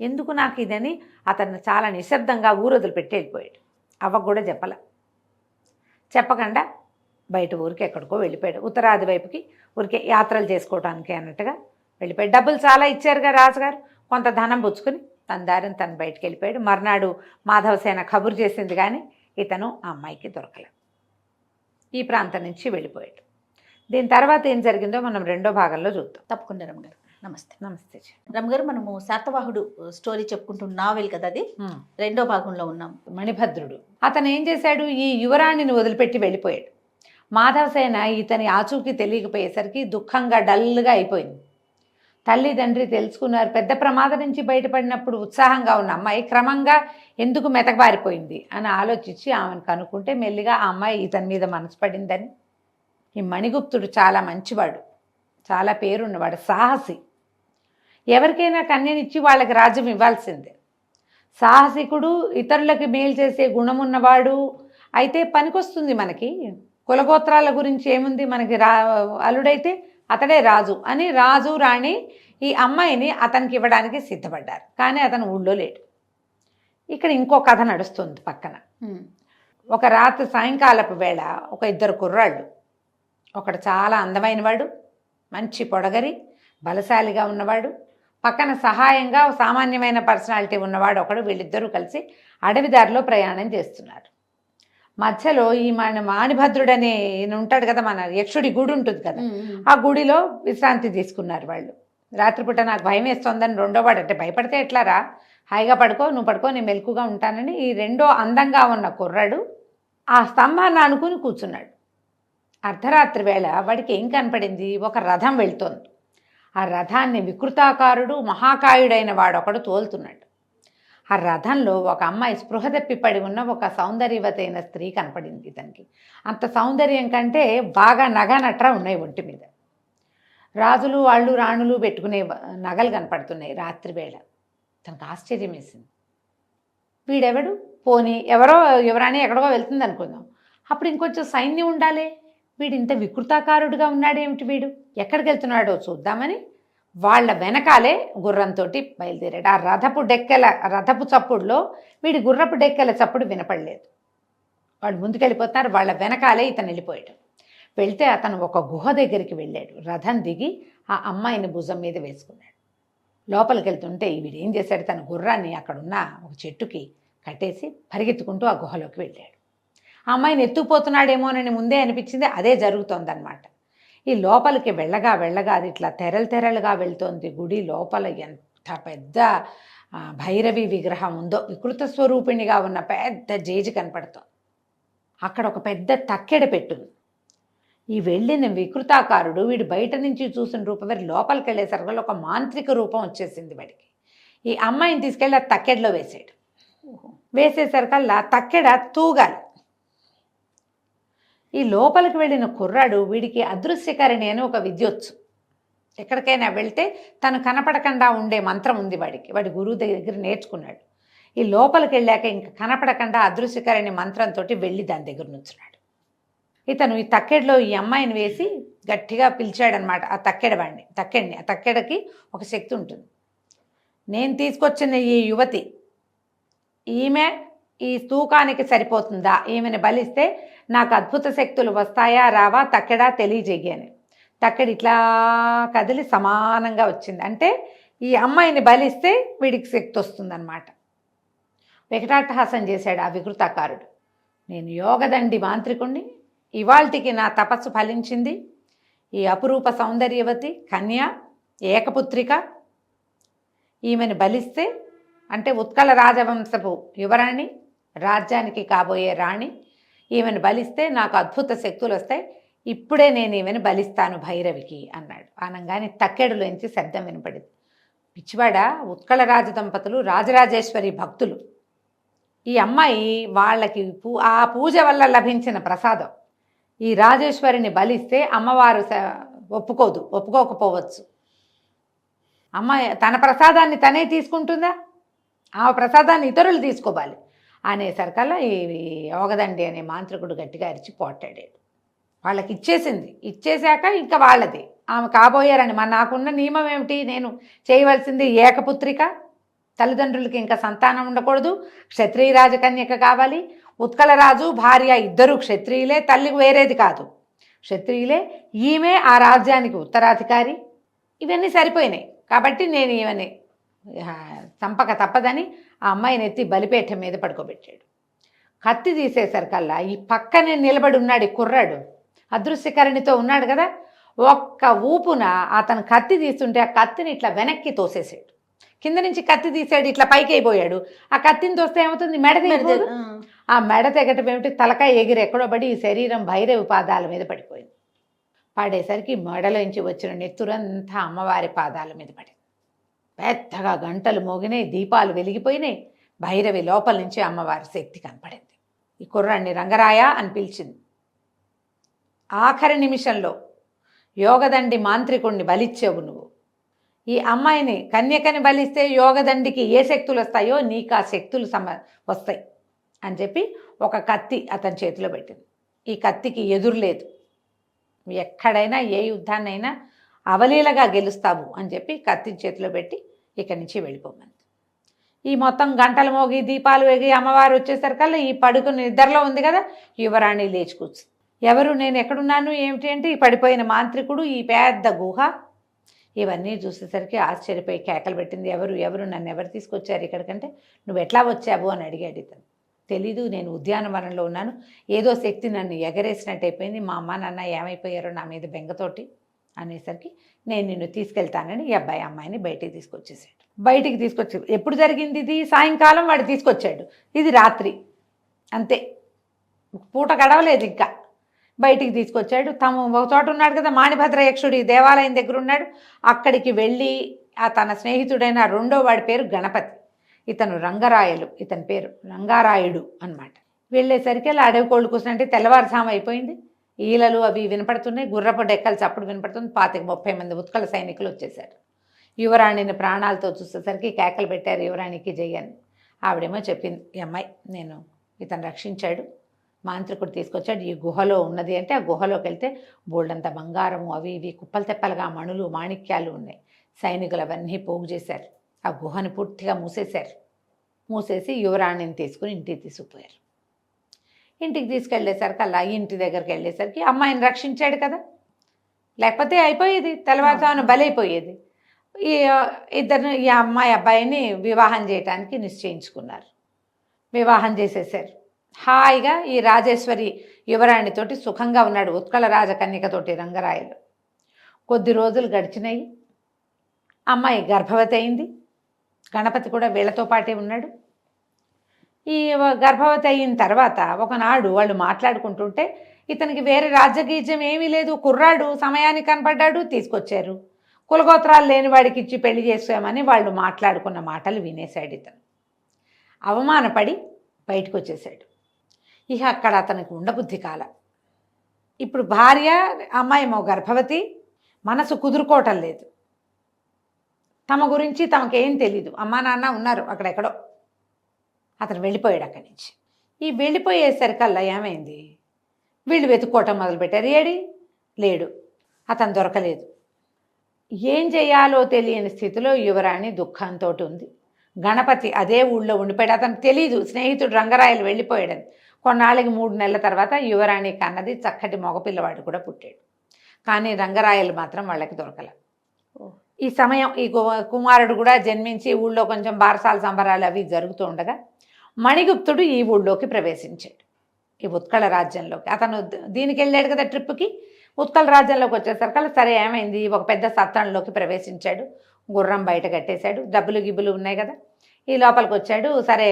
S3: ఎందుకు నాకు ఇదని అతను చాలా నిశ్శబ్దంగా ఊరొదులు పెట్టి వెళ్ళిపోయాడు. అవ్వకు కూడా చెప్పకుండా బయట ఊరికి ఎక్కడికో వెళ్ళిపోయాడు. ఉత్తరాది వైపుకి ఊరికే యాత్రలు చేసుకోవడానికి అన్నట్టుగా వెళ్ళిపోయాడు. డబ్బులు చాలా ఇచ్చారుగా రాజుగారు, కొంత ధనం పుచ్చుకొని తన దారిని తను బయటికి వెళ్ళిపోయాడు. మర్నాడు మాధవసేన కబురు చేసింది కానీ ఇతను ఆ అమ్మాయికి దొరకలేదు. ఈ ప్రాంతం నుంచి వెళ్ళిపోయాడు. దీని తర్వాత ఏం జరిగిందో మనం రెండో భాగంలో చూద్దాం.
S2: తప్పకుండా రమగారు. నమస్తే.
S3: నమస్తే.
S2: రమగారు, మనము శాతవాహుడు స్టోరీ చెప్పుకుంటున్న నావెల్ కదా అది, రెండో భాగంలో ఉన్నాం.
S3: మణిభద్రుడు అతను ఏం చేశాడు? ఈ యువరాణిని వదిలిపెట్టి వెళ్ళిపోయాడు. మాధవసేన ఇతని ఆచూకీ తెలియకపోయేసరికి దుఃఖంగా డల్గా అయిపోయింది. తల్లిదండ్రి తెలుసుకున్నారు. పెద్ద ప్రమాదం నుంచి బయటపడినప్పుడు ఉత్సాహంగా ఉన్న అమ్మాయి క్రమంగా ఎందుకు మెతకబారిపోయింది అని ఆలోచించి ఆమెను కనుక్కుంటే మెల్లిగా ఆ అమ్మాయి ఇతని మీద మనసు పడిందని. ఈ మణిగుప్తుడు చాలా మంచివాడు, చాలా పేరున్నవాడు, సాహసి. ఎవరికైనా కన్యనిచ్చి వాళ్ళకి రాజ్యం ఇవ్వాల్సిందే. సాహసికుడు, ఇతరులకి మేలు చేసే గుణమున్నవాడు అయితే పనికొస్తుంది మనకి. కులగోత్రాల గురించి ఏముంది మనకి? అల్లుడైతే అతడే రాజు అని రాజు రాణి ఈ అమ్మాయిని అతనికి ఇవ్వడానికి సిద్ధపడ్డారు. కానీ అతను ఊళ్ళో లేడు. ఇక్కడ ఇంకో కథ నడుస్తుంది పక్కన. ఒక రాత్రి సాయంకాలపు వేళ ఒక ఇద్దరు కుర్రాళ్ళు, ఒకడు చాలా అందమైనవాడు, మంచి పొడగరి, బలశాలిగా ఉన్నవాడు, పక్కన సహాయంగా సామాన్యమైన పర్సనాలిటీ ఉన్నవాడు ఒకడు. వీళ్ళిద్దరూ కలిసి అడవిదారిలో ప్రయాణం చేస్తున్నారు. మధ్యలో ఈ మణిభద్రుడు అనే ఉంటాడు కదా, మన యక్షుడి గుడి ఉంటుంది కదా, ఆ గుడిలో విశ్రాంతి తీసుకున్నారు వాళ్ళు. రాత్రిపూట నాకు భయం వేస్తోందని రెండోవాడు, అంటే భయపడితే ఎట్లారా, హాయిగా పడుకో, నువ్వు పడుకో, నేను మెలకుగా ఉంటానని ఈ రెండో అందంగా ఉన్న కుర్రాడు ఆ స్తంభాన్ని అనుకుని కూర్చున్నాడు. అర్ధరాత్రి వేళ వాడికి ఏం కనపడింది? ఒక రథం వెళ్తోంది. ఆ రథాన్ని వికృతాకారుడు మహాకాయుడైన వాడొకడు తోలుతున్నాడు. ఆ రథంలో ఒక అమ్మాయి స్పృహ తప్పిపడి ఉన్న ఒక సౌందర్యవతైన స్త్రీ కనపడింది ఇతనికి. అంత సౌందర్యం కంటే బాగా నగనట్రా ఉన్నాయి ఒంటి మీద. రాజులు వాళ్ళు రాణులు పెట్టుకునే నగలు కనపడుతున్నాయి రాత్రి వేళ. తనకు ఆశ్చర్యం వేసింది. వీడెవడు? పోనీ ఎవరో యువరాణి ఎక్కడికో వెళ్తుంది అనుకుందాం. అప్పుడు ఇంకొంచెం సైన్యం ఉండాలి, వీడు ఇంత వికృతాకారుడుగా ఉన్నాడేమిటి, వీడు ఎక్కడికి వెళ్తున్నాడో చూద్దామని వాళ్ళ వెనకాలే గుర్రంతో బయలుదేరాడు. ఆ రథపు చప్పుడులో వీడి గుర్రపు డెక్కెల చప్పుడు వినపడలేదు. వాళ్ళు ముందుకెళ్ళిపోతున్నారు, వాళ్ళ వెనకాలే ఇతను వెళ్ళిపోయాడు. వెళ్తే అతను ఒక గుహ దగ్గరికి వెళ్ళాడు. రథం దిగి ఆ అమ్మాయిని భుజం మీద వేసుకున్నాడు. లోపలికి వెళ్తుంటే వీడు ఏం చేశాడు, తన గుర్రాన్ని అక్కడున్న ఒక చెట్టుకి కట్టేసి పరిగెత్తుకుంటూ ఆ గుహలోకి వెళ్ళాడు. ఆ అమ్మాయిని ఎత్తుకుపోతున్నాడేమోనని ముందే అనిపించింది, అదే జరుగుతోందన్నమాట. ఈ లోపలికి వెళ్ళగా అది ఇట్లా తెరలుగా వెళ్తోంది. గుడి లోపల ఎంత పెద్ద భైరవి విగ్రహం ఉందో, వికృత స్వరూపిణిగా ఉన్న పెద్ద జేజి కనపడుతోంది. అక్కడ ఒక పెద్ద తక్కెడ పెట్టుంది. ఈ వెళ్ళిన వికృతాకారుడు వీడు బయట నుంచి చూసిన రూపం వేరు, లోపలికి వెళ్ళేసరికి ఒక మాంత్రిక రూపం వచ్చేసింది వాడికి. ఈ అమ్మాయిని తీసుకెళ్ళి ఆ తక్కెడలో వేసాడు. వేసేసరికల్లా తక్కెడ తూగాలి. ఈ లోపలికి వెళ్ళిన కుర్రాడు వీడికి అదృశ్యకారిణి అని ఒక విద్యొచ్చు. ఎక్కడికైనా వెళ్తే తను కనపడకుండా ఉండే మంత్రం ఉంది వాడికి, వాడి గురువు దగ్గర నేర్చుకున్నాడు. ఈ లోపలికి వెళ్ళాక ఇంక కనపడకుండా అదృశ్యకారిణి మంత్రంతో వెళ్ళి దాని దగ్గర నుంచున్నాడు. ఇతను ఈ తక్కెడలో ఈ అమ్మాయిని వేసి గట్టిగా పిలిచాడనమాట. ఆ తక్కెడిని ఆ తక్కెడకి ఒక శక్తి ఉంటుంది. నేను తీసుకొచ్చిన ఈ యువతి, ఈమె ఈ తూకానికి సరిపోతుందా, ఈమెను బలిస్తే నాకు అద్భుత శక్తులు వస్తాయా రావా తక్కెడా తెలియజేయని. తక్కెడ ఇట్లా కదిలి సమానంగా వచ్చింది. అంటే ఈ అమ్మాయిని బలిస్తే వీడికి శక్తి వస్తుందన్నమాట. వికటాట్టహాసం చేశాడు ఆ వికృతాకారుడు. నేను యోగదండి మాంత్రికుణ్ణి, ఇవాల్టికి నా తపస్సు ఫలించింది. ఈ అపురూప సౌందర్యవతి కన్య ఏకపుత్రిక, ఈమెను బలిస్తే అంటే ఉత్కళ రాజవంశపు యువరాణి, రాజ్యానికి కాబోయే రాణి, ఈమెను బలిస్తే నాకు అద్భుత శక్తులు వస్తాయి. ఇప్పుడే నేను ఈమెను బలిస్తాను భైరవికి అన్నాడు. అనగానే తక్కెడులోంచి శబ్దం వినపడింది. పిచ్చివాడ, ఉత్కళ రాజ దంపతులు రాజరాజేశ్వరి భక్తులు. ఈ అమ్మాయి వాళ్ళకి ఆ పూజ వల్ల లభించిన ప్రసాదం. ఈ రాజేశ్వరిని బలిస్తే అమ్మవారు ఒప్పుకోకపోవచ్చు. అమ్మాయి తన ప్రసాదాన్ని తనే తీసుకుంటుందా, ఆ ప్రసాదాన్ని ఇతరులు తీసుకోవాలి అనేసరికల్లా ఈ యోగదండి అనే మాంత్రికుడు గట్టిగా అరిచి పోట్లాడాడు. వాళ్ళకి ఇచ్చేసింది. ఇచ్చేశాక ఇంకా వాళ్ళది, ఆమె కాబోయారని. నాకున్న నియమం ఏమిటి, నేను చేయవలసింది ఏకపుత్రిక, తల్లిదండ్రులకి ఇంకా సంతానం ఉండకూడదు, క్షత్రియ రాజకన్యక కావాలి. ఉత్కళరాజు భార్య ఇద్దరు క్షత్రియులే, తల్లికి వేరేది కాదు, క్షత్రియులే. ఈమె ఆ రాజ్యానికి ఉత్తరాధికారి. ఇవన్నీ సరిపోయినాయి కాబట్టి నేను ఈమెని చంపక తప్పదని ఆ అమ్మాయిని ఎత్తి బలిపేట మీద పడుకోబెట్టాడు. కత్తి తీసేసరికల్లా ఈ పక్కనే నిలబడి ఉన్నాడు ఈ కుర్రాడు, అదృశ్యకరణితో ఉన్నాడు కదా. ఒక్క ఊపున అతను కత్తి తీస్తుంటే ఆ కత్తిని ఇట్లా వెనక్కి తోసేసాడు. కింద నుంచి కత్తి తీసాడు, ఇట్లా పైకి అయిపోయాడు. ఆ కత్తిని తోస్తే ఏమవుతుంది, మెడ తెగదు. ఆ మెడ తెగటం ఏమిటి, తలకాయ ఎగిరి ఎక్కడో పడి ఈ శరీరం భైరవి పాదాల మీద పడిపోయింది. పడేసరికి మెడలోంచి వచ్చిన నెత్తురంతా అమ్మవారి పాదాల మీద పడింది. పెద్దగా గంటలు మోగినాయి, దీపాలు వెలిగిపోయినాయి. భైరవి లోపల నుంచి అమ్మవారి శక్తి కనపడింది. ఈ కుర్రాన్ని రంగరాయ అని పిలిచింది. ఆఖరి నిమిషంలో యోగదండి మాంత్రికుణ్ణి బలిచ్చావు నువ్వు. ఈ అమ్మాయిని కన్యకని బలిస్తే యోగదండికి ఏ శక్తులు వస్తాయో నీకు ఆ శక్తులు వస్తాయి అని చెప్పి ఒక కత్తి అతని చేతిలో పెట్టింది. ఈ కత్తికి ఎదురులేదు, ఎక్కడైనా ఏ యుద్ధాన్నైనా అవలీలగా గెలుస్తావు అని చెప్పి కత్తిని చేతిలో పెట్టి ఇక్కడి నుంచి వెళ్ళిపోమంది. ఈ మొత్తం గంటలు మోగి దీపాలు వేగి అమ్మవారు వచ్చేసరికల్లా ఈ పడుకుని నిద్రలో ఉంది కదా, యువరాణి లేచి కూర్చుంది. ఎవరు, నేను ఎక్కడున్నాను ఏమిటి అంటే ఈ పడిపోయిన మాంత్రికుడు, ఈ పెద్ద గుహ, ఇవన్నీ చూసేసరికి ఆశ్చర్యపోయి కేకలు పెట్టింది. ఎవరు నన్ను ఎవరు తీసుకొచ్చారు ఇక్కడికంటే, నువ్వు ఎట్లా వచ్చావు అని అడిగాడు ఇతను. తెలీదు, నేను ఉద్యానవనంలో ఉన్నాను, ఏదో శక్తి నన్ను ఎగరేసినట్టు అయిపోయింది, మా అమ్మ నాన్న ఏమైపోయారో నా మీద బెంగతోటి అనేసరికి నేను నిన్ను తీసుకెళ్తానని ఈ అబ్బాయి అమ్మాయిని బయటికి తీసుకొచ్చేసాడు. బయటికి తీసుకొచ్చాడు. ఎప్పుడు జరిగింది ఇది, సాయంకాలం వాడు తీసుకొచ్చాడు, ఇది రాత్రి, అంతే, పూట గడవలేదు ఇంకా. బయటికి తీసుకొచ్చాడు. తాము ఒక చోట ఉన్నాడు కదా, మాణిభద్ర యక్షుడి దేవాలయం దగ్గర ఉన్నాడు. అక్కడికి వెళ్ళి ఆ తన స్నేహితుడైన రెండో వాడి పేరు గణపతి, ఇతను రంగరాయలు, ఇతని పేరు రంగారాయుడు అన్నమాట. వెళ్ళేసరికి అలా అడవి కోళ్ళు కూర్చుంటే తెల్లవారుజాము అయిపోయింది. ఈలలు అవి వినపడుతున్నాయి, గుర్రపు డెక్కలు చప్పుడు వినపడుతుంది. 25-30 మంది ఉత్కళ సైనికులు వచ్చేసారు. యువరాణిని ప్రాణాలతో చూసేసరికి కేకలు పెట్టారు, యువరాణికి జయ్యని. ఆవిడేమో చెప్పింది, ఈ అమ్మాయి నేను ఇతను రక్షించాడు, మాంత్రికుడు తీసుకొచ్చాడు. ఈ గుహలో ఉన్నది అంటే ఆ గుహలోకి వెళ్తే బోల్డంత బంగారము అవి ఇవి కుప్పలు తెప్పలుగా మణులు మాణిక్యాలు ఉన్నాయి. సైనికులు అవన్నీ పోగు చేశారు. ఆ గుహని పూర్తిగా మూసేశారు. మూసేసి యువరాణిని తీసుకుని ఇంటికి తీసుకుపోయారు. ఇంటికి తీసుకెళ్ళేసరికి అలా ఇంటి దగ్గరికి వెళ్ళేసరికి అమ్మాయిని రక్షించాడు కదా, లేకపోతే అయిపోయేది, తెల్లవారుజామున బలైపోయేది. ఈ అమ్మాయి అబ్బాయిని వివాహం చేయటానికి నిశ్చయించుకున్నారు. వివాహం చేసేసారు. హాయిగా ఈ రాజేశ్వరి యువరాణితోటి సుఖంగా ఉన్నాడు, ఉత్కళ రాజకన్యకతోటి రంగరాయలు. కొద్ది రోజులు గడిచినాయి. అమ్మాయి గర్భవతి అయింది. గణపతి కూడా వీళ్ళతో పాటే ఉన్నాడు. ఈ గర్భవతి అయిన తర్వాత ఒకనాడు వాళ్ళు మాట్లాడుకుంటుంటే ఇతనికి వేరే రాజ్యగీజ్యం ఏమీ లేదు, కుర్రాడు సమయానికి కనపడ్డాడు, తీసుకొచ్చారు. కులగోత్రాలు లేని వాడికి ఇచ్చి పెళ్లి చేసామని వాళ్ళు మాట్లాడుకున్న మాటలు వినేశాడు. ఇతను అవమానపడి బయటకు వచ్చేసాడు. ఇక అక్కడ అతనికి ఉండబుద్ధి కాల. ఇప్పుడు భార్య అమ్మాయేమో గర్భవతి, మనసు కుదురుకోవటం లేదు. తమ గురించి తమకేం తెలీదు. అమ్మా నాన్న ఉన్నారు అక్కడెక్కడో. అతను వెళ్ళిపోయాడు అక్కడి నుంచి. ఈ వెళ్ళిపోయేసరికల్లా ఏమైంది, వీళ్ళు వెతుక్కోవటం మొదలుపెట్టారు. ఏడి లేడు, అతను దొరకలేదు. ఏం చేయాలో తెలియని స్థితిలో యువరాణి దుఃఖంతో ఉంది. గణపతి అదే ఊళ్ళో ఉండిపోయాడు. అతనికి తెలీదు స్నేహితుడు రంగరాయలు వెళ్ళిపోయాడని. కొన్నాళ్ళకి 3 నెలల తర్వాత యువరాణి కన్నది చక్కటి మగపిల్లవాడు కూడా పుట్టాడు. కానీ రంగరాయలు మాత్రం వాళ్ళకి దొరకల. ఈ సమయం ఈ కుమారుడు కూడా జన్మించి ఊళ్ళో కొంచెం బారసాల సంబరాలు అవి జరుగుతూ ఉండగా మణిగుప్తుడు ఈ ఊళ్ళోకి ప్రవేశించాడు, ఈ ఉత్కళ రాజ్యంలోకి. అతను దీనికి వెళ్ళాడు కదా ట్రిప్కి. ఉత్కళ రాజ్యంలోకి వచ్చేసరికి సరే ఏమైంది, ఒక పెద్ద సత్రంలోకి ప్రవేశించాడు. గుర్రం బయట కట్టేశాడు, డబ్బులు గిబ్బులు ఉన్నాయి కదా. ఈ లోపలికి వచ్చాడు. సరే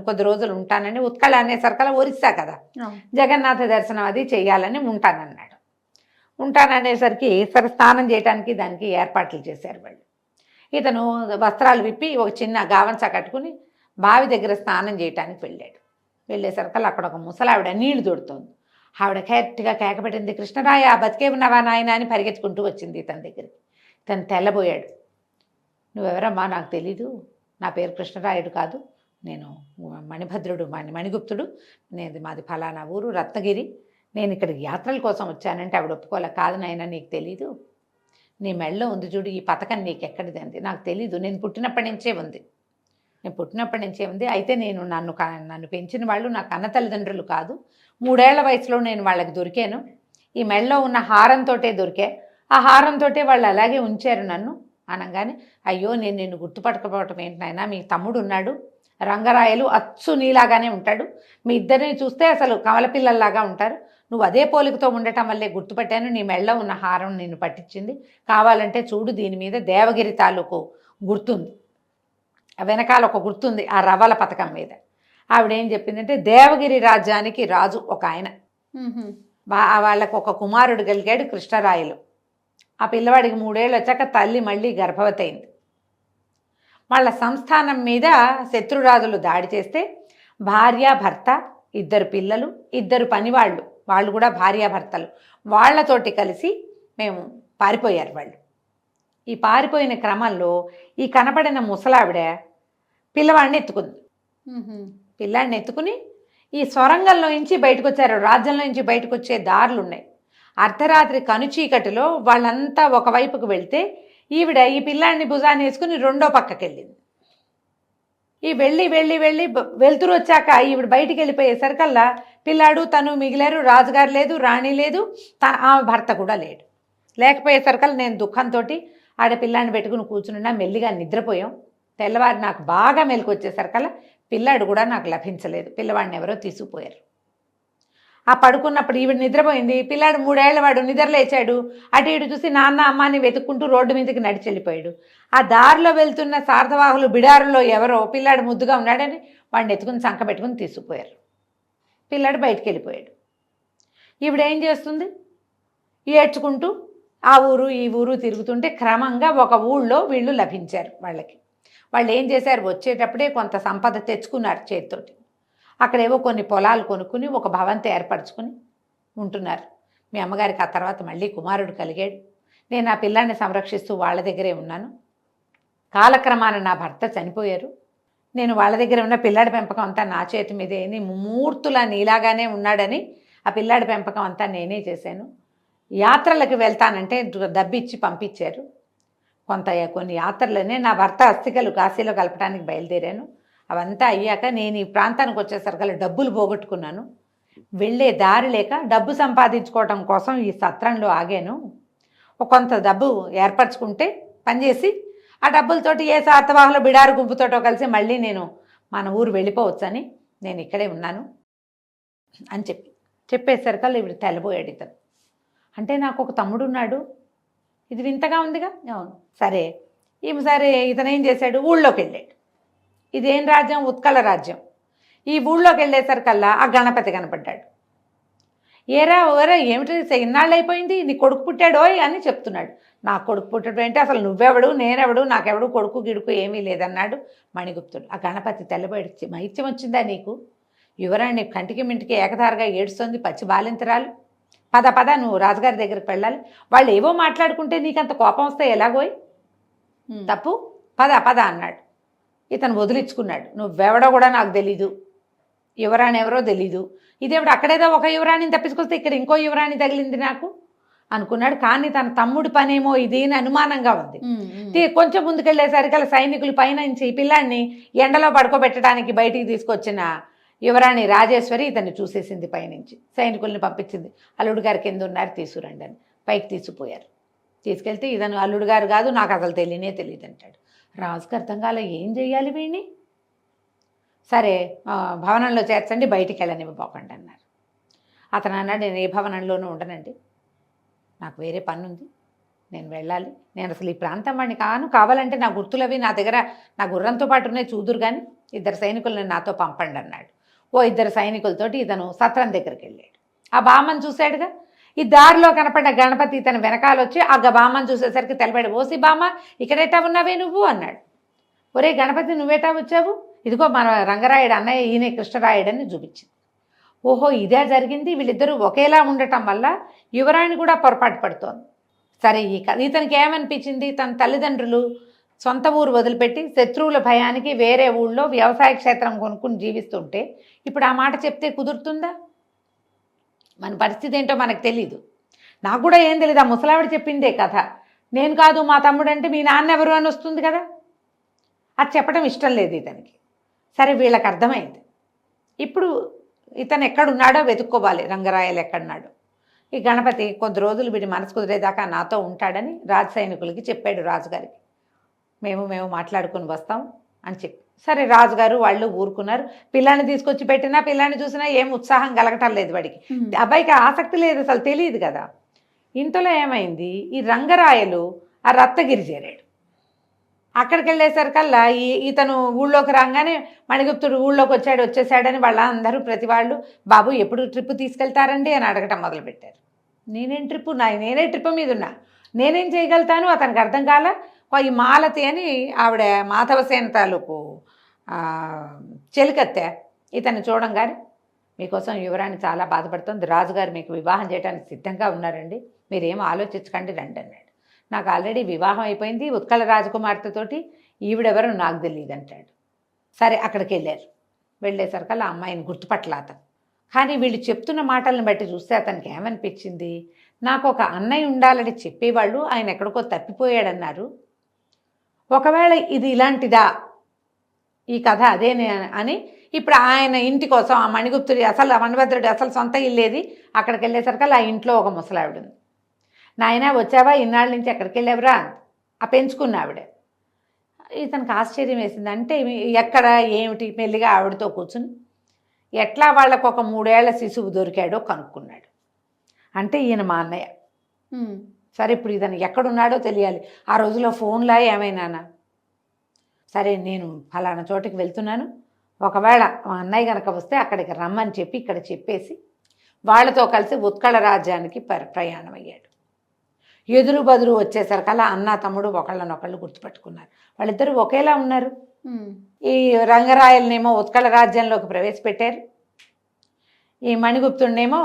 S3: కొద్ది రోజులు ఉంటానని, ఉత్కళ అనేసరికల్లా ఒరిస్సా కదా, జగన్నాథ దర్శనం అది చెయ్యాలని ఉంటానన్నాడు. ఉంటాననేసరికి సరే స్నానం చేయడానికి దానికి ఏర్పాట్లు చేశారు వాళ్ళు. ఇతను వస్త్రాలు విప్పి ఒక చిన్న గావంచా కట్టుకుని బావి దగ్గర స్నానం చేయడానికి వెళ్ళాడు. వెళ్ళేసరికల్లా అక్కడ ఒక ముసలావిడ నీళ్లు దొడుతోంది. ఆవిడ గట్టిగా కేకపెట్టింది, కృష్ణరాయ బతికే ఉన్నావా నాయన అని పరిగెత్తుకుంటూ వచ్చింది ఇతని దగ్గరికి. ఇతను తెల్లబోయాడు. నువ్వెవరమ్మా, నాకు తెలీదు, నా పేరు కృష్ణరాయుడు కాదు, నేను మణిభద్రుడు మణిగుప్తుడు, మాది ఫలానా ఊరు రత్నగిరి, నేను ఇక్కడికి యాత్రల కోసం వచ్చానంటే ఆవిడ ఒప్పుకోలే. కాదు నాయన నీకు తెలీదు, నీ మెళ్ళో ఉంది చూడు ఈ పథకం, నీకు ఎక్కడిది అంది. నాకు తెలీదు, నేను పుట్టినప్పటి నుంచే ఉంది. అయితే నన్ను పెంచిన వాళ్ళు నా కన్న తల్లిదండ్రులు కాదు. 3 ఏళ్ల వయసులో నేను వాళ్ళకి దొరికాను. ఈ మెళ్ళో ఉన్న హారంతో దొరికా. ఆ హారంతో వాళ్ళు అలాగే ఉంచారు నన్ను అనగానే, అయ్యో నేను నిన్ను గుర్తుపట్టకపోవటం ఏంటనైనా, మీ తమ్ముడు ఉన్నాడు రంగరాయలు, అచ్చు నీలాగానే ఉంటాడు. మీ ఇద్దరిని చూస్తే అసలు కమలపిల్లల్లాగా ఉంటారు. నువ్వు అదే పోలికతో ఉండటం వల్లే గుర్తుపట్టాను. నీ మెళ్ళో ఉన్న హారం నిన్ను పట్టించింది. కావాలంటే చూడు, దీని మీద దేవగిరి తాలూకు గుర్తుంది, వెనకాల ఒక గుర్తుంది ఆ రవ్వల పథకం మీద. ఆవిడేం చెప్పిందంటే, దేవగిరి రాజ్యానికి రాజు ఒక ఆయన, వాళ్ళకు ఒక కుమారుడు కలిగాడు కృష్ణరాయలు. ఆ పిల్లవాడికి 3 ఏళ్ళు వచ్చాక తల్లి మళ్ళీ గర్భవతి అయింది. వాళ్ళ సంస్థానం మీద శత్రురాజులు దాడి చేస్తే భార్య భర్త, 2 పిల్లలు, 2 పనివాళ్ళు, వాళ్ళు కూడా భార్యాభర్తలు, వాళ్లతోటి కలిసి మేము పారిపోయారు వాళ్ళు. ఈ పారిపోయిన క్రమంలో ఈ కనపడిన ముసలావిడ పిల్లవాడిని ఎత్తుకుంది. పిల్లాడిని ఎత్తుకుని ఈ సొరంగంలో నుంచి బయటకు వచ్చారు. రాజ్యంలో నుంచి బయటకు వచ్చే దారులు ఉన్నాయి. అర్ధరాత్రి కనుచీకటిలో వాళ్ళంతా ఒకవైపుకు వెళ్తే ఈవిడ ఈ పిల్లాడిని భుజాన్ని వేసుకుని రెండో పక్కకి వెళ్ళింది. ఈ వెళ్ళి వెళ్తురు వచ్చాక ఈవిడ బయటికి వెళ్ళిపోయేసరికల్లా పిల్లాడు తను మిగిలారు. రాజుగారు లేదు, రాణి లేదు, ఆమె భర్త కూడా లేడు. లేకపోయేసరికల్లా నేను దుఃఖంతో ఆడపిల్లాడిని పెట్టుకుని కూర్చున్నా. మెల్లిగా నిద్రపోయాం. తెల్లవారి నాకు బాగా మెలకు వచ్చేసరికల్లా పిల్లాడు కూడా నాకు లభించలేదు. పిల్లవాడిని ఎవరో తీసుకుపోయారు. ఆ పడుకున్నప్పుడు ఈవిడ నిద్రపోయింది. పిల్లాడు 3 ఏళ్ల వాడు నిద్రలేచాడు. అటు ఇటు చూసి నాన్న అమ్మాని వెతుక్కుంటూ రోడ్డు మీదకి నడిచి వెళ్ళిపోయాడు. ఆ దారిలో వెళ్తున్న సార్థవాహులు బిడారులో ఎవరో పిల్లాడు ముద్దుగా ఉన్నాడని వాడిని ఎత్తుకుని సంక పెట్టుకుని తీసుకుపోయారు. పిల్లాడు బయటికి వెళ్ళిపోయాడు. ఈవిడ ఏం చేస్తుంది, ఏడ్చుకుంటూ ఆ ఊరు ఈ ఊరు తిరుగుతుంటే క్రమంగా ఒక ఊళ్ళో వీళ్ళు లభించారు వాళ్ళకి. వాళ్ళు ఏం చేశారు, వచ్చేటప్పుడే కొంత సంపద తెచ్చుకున్నారు చేతితోటి. అక్కడేవో కొన్ని పొలాలు కొనుక్కుని ఒక భవంతి ఏర్పరచుకుని ఉంటున్నారు. మీ అమ్మగారికి ఆ తర్వాత మళ్ళీ కుమారుడు కలిగాడు. నేను ఆ పిల్లాన్ని సంరక్షిస్తూ వాళ్ళ దగ్గరే ఉన్నాను. కాలక్రమాన నా భర్త చనిపోయారు. నేను వాళ్ళ దగ్గర ఉన్న పిల్లాడి పెంపకం అంతా నా చేతి మీదే, మూర్తులా నీలాగానే ఉన్నాడని ఆ పిల్లాడి పెంపకం అంతా నేనే చేశాను. యాత్రలకు వెళ్తానంటే డబ్బిచ్చి పంపించారు. కొన్ని యాత్రలనే నా భర్త అస్థికలు కాశీలో కలపడానికి బయలుదేరాను. అవంతా అయ్యాక నేను ఈ ప్రాంతానికి వచ్చేసరికి డబ్బులు పోగొట్టుకున్నాను. వెళ్ళే దారి లేక డబ్బు సంపాదించుకోవటం కోసం ఈ సత్రంలో ఆగాను. కొంత డబ్బు ఏర్పరచుకుంటే పనిచేసి ఆ డబ్బులతోటి ఏ శాతవాహంలో బిడారు గుంపుతోటో కలిసి మళ్ళీ నేను మన ఊరు వెళ్ళిపోవచ్చని నేను ఇక్కడే ఉన్నాను అని చెప్పేసరికల్లా ఇప్పుడు తెల్లబోయాడు ఇతను. అంటే నాకు ఒక తమ్ముడు ఉన్నాడు, ఇది వింతగా ఉందిగా.
S2: అవును.
S3: సరే ఇతను ఏం చేశాడు, ఊళ్ళోకి వెళ్ళాడు. ఇదేం రాజ్యం? ఉత్కళ రాజ్యం. ఈ ఊళ్ళోకి వెళ్ళేసరికల్లా ఆ గణపతి కనపడ్డాడు. ఏరా ఏమిటి ఇన్నాళ్ళు అయిపోయింది, నీ కొడుకు పుట్టాడోయ్ అని చెప్తున్నాడు. నా కొడుకు పుట్టాడు అంటే అసలు నువ్వెవడు నేనెవడు, నాకెవడు కొడుకు గిడుకు ఏమీ లేదన్నాడు మణిగుప్తుడు. ఆ గణపతి తెల్లబడి, మైత్యం వచ్చిందా నీకు? యువరాణి కంటికి మింటికి ఏకధారగా ఏడుస్తుంది, పచ్చి బాలింతరాలు. పద నువ్వు రాజుగారి దగ్గరికి వెళ్ళాలి. వాళ్ళు ఏవో మాట్లాడుకుంటే నీకంత కోపం వస్తే ఎలాగోయ్, తప్పు, పద అన్నాడు. ఇతను వదిలించుకున్నాడు. నువ్వెవడో కూడా నాకు తెలీదు, యువరాణి ఎవరో తెలీదు. ఇదేవిడ అక్కడేదో ఒక యువరాణిని తప్పించుకొస్తే ఇక్కడ ఇంకో యువరాణి తగిలింది నాకు అనుకున్నాడు. కానీ తన తమ్ముడి పనేమో ఇది అని అనుమానంగా ఉంది. కొంచెం ముందుకెళ్ళేసరికి సైనికులు పైనుంచి పిల్లాన్ని ఎండలో పడుకోబెట్టడానికి బయటికి తీసుకొచ్చిన యువరాణి రాజేశ్వరి ఇతన్ని చూసేసింది. పైనుంచి సైనికుల్ని పంపించింది, అల్లుడు గారు కింద ఉన్నారు తీసుకురండి అని. పైకి తీసుకుపోయారు. తీసుకెళ్తే ఇతను అల్లుడు గారు కాదు, నాకు అసలు తెలియదు అంటాడు. రాజుకు అర్థం కాలే, ఏం చెయ్యాలి వీడిని? సరే భవనంలో చేర్చండి, బయటికి వెళ్ళనివ్వబోకండి అన్నారు. అతను అన్నాడు, నేను ఏ భవనంలోనూ ఉండనండి, నాకు వేరే పని ఉంది, నేను వెళ్ళాలి. నేను అసలు ఈ ప్రాంతం వాడిని కావాలంటే నా గుర్తులవి నా దగ్గర నా గుర్రంతో పాటు ఉన్నాయి, చూదురు కానీ 2 సైనికులను నాతో పంపండి అన్నాడు. 2 సైనికులతోటి ఇతను సత్రం దగ్గరికి వెళ్ళాడు. ఆ బామ్మను చూశాడుగా. ఈ దారిలో కనపడిన గణపతి ఇతను వెనకాల వచ్చి ఆ బామ్మను చూసేసరికి తెలబడి, ఓసి బామ్మ ఇక్కడేటా ఉన్నావే నువ్వు అన్నాడు. ఒరే గణపతి నువ్వేటా వచ్చావు? ఇదిగో మన రంగరాయుడు అన్నయ్య, ఈయనే కృష్ణరాయుడని చూపించింది. ఓహో ఇదే జరిగింది. వీళ్ళిద్దరూ ఒకేలా ఉండటం వల్ల యువరాణి కూడా పొరపాటు పడుతోంది. సరే ఇతనికి ఏమనిపించింది, తన తల్లిదండ్రులు సొంత ఊరు వదిలిపెట్టి శత్రువుల భయానికి వేరే ఊళ్ళో వ్యవసాయ క్షేత్రం కొనుక్కుని జీవిస్తుంటే ఇప్పుడు ఆ మాట చెప్తే కుదురుతుందా? మన పరిస్థితి ఏంటో మనకు తెలీదు. నాకు కూడా ఏం తెలీదు, ఆ ముసలావిడ చెప్పిందే కథ. నేను కాదు మా తమ్ముడు అంటే మీ నాన్న ఎవరు అని వస్తుంది కదా. అది చెప్పడం ఇష్టం లేదు ఇతనికి. సరే వీళ్ళకి అర్థమైంది. ఇప్పుడు ఇతను ఎక్కడున్నాడో వెతుక్కోవాలి, రంగరాయలు ఎక్కడున్నాడో. ఈ గణపతి కొద్ది రోజులు వీడి మనసు కుదిరేదాకా నాతో ఉంటాడని రాజ సైనికులకి చెప్పాడు రాజుగారికి. మేము మాట్లాడుకుని వస్తాం అని చెప్పి. సరే రాజుగారు వాళ్ళు ఊరుకున్నారు. పిల్లాన్ని తీసుకొచ్చి పెట్టినా పిల్లాన్ని చూసినా ఏం ఉత్సాహం కలగటం లేదు వాడికి. అబ్బాయికి ఆసక్తి లేదు, అసలు తెలియదు కదా. ఇంతలో ఏమైంది, ఈ రంగరాయలు ఆ రత్నగిరి చేరాడు. అక్కడికి వెళ్ళేసరికల్లా ఇతను ఊళ్ళోకి రాగానే మణిగుప్తుడు ఊళ్ళోకి వచ్చేసాడని వాళ్ళందరూ ప్రతి వాళ్ళు, బాబు ఎప్పుడు ట్రిప్ తీసుకెళ్తారండి అని అడగటం మొదలుపెట్టారు. నేనేం ట్రిప్పు, నేనే ట్రిప్ మీద ఉన్నా, నేనేం చేయగలుగుతాను? అతనికి అర్థం కాల. ఈ మాలతి అని ఆవిడ మాధవసేన తాలూకు చెలికత్తె ఇతన్ని చూడంగానే, మీకోసం యువరాణి చాలా బాధపడుతుంది, రాజుగారు మీకు వివాహం చేయడానికి సిద్ధంగా ఉన్నారండి, మీరేం ఆలోచించకండి రండి అన్నాడు. నాకు ఆల్రెడీ వివాహం అయిపోయింది ఉత్కళ రాజకుమార్తెతోటి, ఈవిడెవరో నాకు తెలియదు అంటాడు. సరే అక్కడికి వెళ్ళేసరికల్లా ఆ అమ్మాయిని గుర్తుపట్టల అతను. కానీ వీళ్ళు చెప్తున్న మాటలను బట్టి చూస్తే అతనికి ఏమనిపించింది, నాకు ఒక అన్నయ్య ఉండాలని చెప్పేవాళ్ళు ఆయన ఎక్కడికో తప్పిపోయాడన్నారు, ఒకవేళ ఇది ఇలాంటిదా ఈ కథ అదేనే అని ఇప్పుడు ఆయన ఇంటి కోసం ఆ మణిగుప్తుడి అసలు మణిభద్రుడి అసలు సొంత ఇల్లేది, అక్కడికి వెళ్ళేసరికల్లా ఆ ఇంట్లో ఒక ముసలావిడ ఉంది. నాయన వచ్చావా, ఇన్నాళ్ళ నుంచి ఎక్కడికి వెళ్ళావురా ఆ పెంచుకున్న ఆవిడ. ఇతనికి ఆశ్చర్యం వేసింది. అంటే ఎక్కడ ఏమిటి, మెల్లిగా ఆవిడతో కూర్చుని ఎట్లా వాళ్ళకు ఒక 3 ఏళ్ల శిశువు దొరికాడో కనుక్కున్నాడు. అంటే ఈయన మా అన్నయ్య. సరే ఇప్పుడు ఇతను ఎక్కడున్నాడో తెలియాలి. ఆ రోజులో ఫోన్లా ఏమైనానా? సరే నేను ఫలానా చోటుకి వెళ్తున్నాను, ఒకవేళ మా అన్నయ్య కనుక వస్తే అక్కడికి రమ్మని చెప్పి ఇక్కడ చెప్పేసి వాళ్ళతో కలిసి ఉత్కళ రాజ్యానికి ప్రయాణం అయ్యాడు. ఎదురు బదురు వచ్చేసరికల్లా అన్న తమ్ముడు ఒకళ్ళనొకళ్ళు గుర్తుపెట్టుకున్నారు. వాళ్ళిద్దరూ ఒకేలా ఉన్నారు. ఈ రంగరాయలనేమో ఉత్కళ రాజ్యంలోకి ప్రవేశపెట్టారు, ఈ మణిగుప్తుడినేమో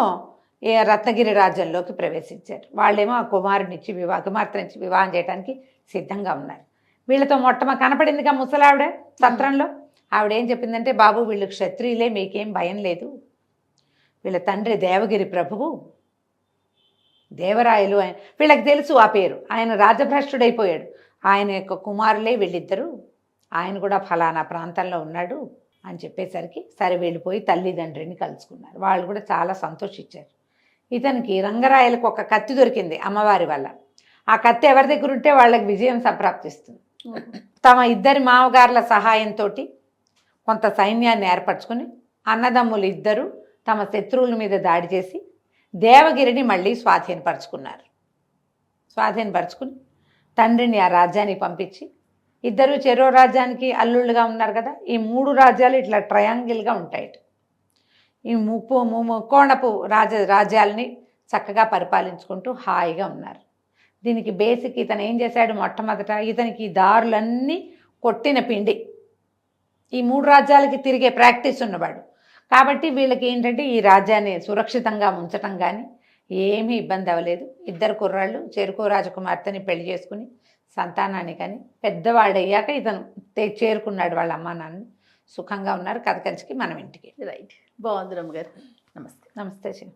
S3: ఈ రత్నగిరి రాజ్యంలోకి ప్రవేశించారు. వాళ్ళేమో ఆ కుమారునిచ్చి కుమార్తెనిచ్చి వివాహం చేయడానికి సిద్ధంగా ఉన్నారు. వీళ్ళతో కనపడిందిగా ముసలావిడ సత్రంలో, ఆవిడేం చెప్పిందంటే, బాబు వీళ్ళు క్షత్రియులే, మీకేం భయం లేదు, వీళ్ళ తండ్రి దేవగిరి ప్రభువు, దేవరాయలు వీళ్ళకి తెలుసు ఆ పేరు. ఆయన రాజభ్రష్టుడైపోయాడు, ఆయన యొక్క కుమారులే వీళ్ళిద్దరూ, ఆయన కూడా ఫలానా ప్రాంతంలో ఉన్నాడు అని చెప్పేసరికి సరే వెళ్ళిపోయి తల్లిదండ్రిని కలుసుకున్నారు. వాళ్ళు కూడా చాలా సంతోషించారు. ఇతనికి రంగరాయలకు ఒక కత్తి దొరికింది అమ్మవారి వల్ల. ఆ కత్తి ఎవరి దగ్గర ఉంటే వాళ్ళకి విజయం సంప్రాప్తిస్తుంది. తమ ఇద్దరి మామగారుల సహాయంతో కొంత సైన్యాన్ని ఏర్పరచుకుని అన్నదమ్ములు ఇద్దరు తమ శత్రువుల మీద దాడి చేసి దేవగిరిని మళ్ళీ స్వాధీనపరుచుకుని తండ్రిని ఆ రాజ్యానికి పంపించి, ఇద్దరు చెరో రాజ్యానికి అల్లుళ్ళుగా ఉన్నారు కదా, ఈ 3 రాజ్యాలు ఇట్లా ట్రయాంగిల్గా ఉంటాయి. ఈ ముక్కోణపు రాజ్యాలని చక్కగా పరిపాలించుకుంటూ హాయిగా ఉన్నారు. దీనికి బేసిక్ ఇతను ఏం చేశాడు, మొట్టమొదట ఇతనికి ఈ దారులన్నీ కొట్టిన పిండి, ఈ 3 రాజ్యాలకి తిరిగే ప్రాక్టీస్ ఉన్నవాడు కాబట్టి వీళ్ళకి ఏంటంటే ఈ రాజ్యాన్ని సురక్షితంగా ఉంచటం కానీ ఏమీ ఇబ్బంది అవ్వలేదు. ఇద్దరు కుర్రాళ్ళు చెరుకు రాజకుమార్తెని పెళ్లి చేసుకుని సంతానాన్ని కానీ పెద్దవాడయ్యాక ఇతను చేరుకున్నాడు వాళ్ళ అమ్మా నాన్నని. సుఖంగా ఉన్నారు. కథ కంచికి మనం ఇంటికి.
S2: రైట్, బాగుంది రమ్మగారు. నమస్తే.
S3: నమస్తే.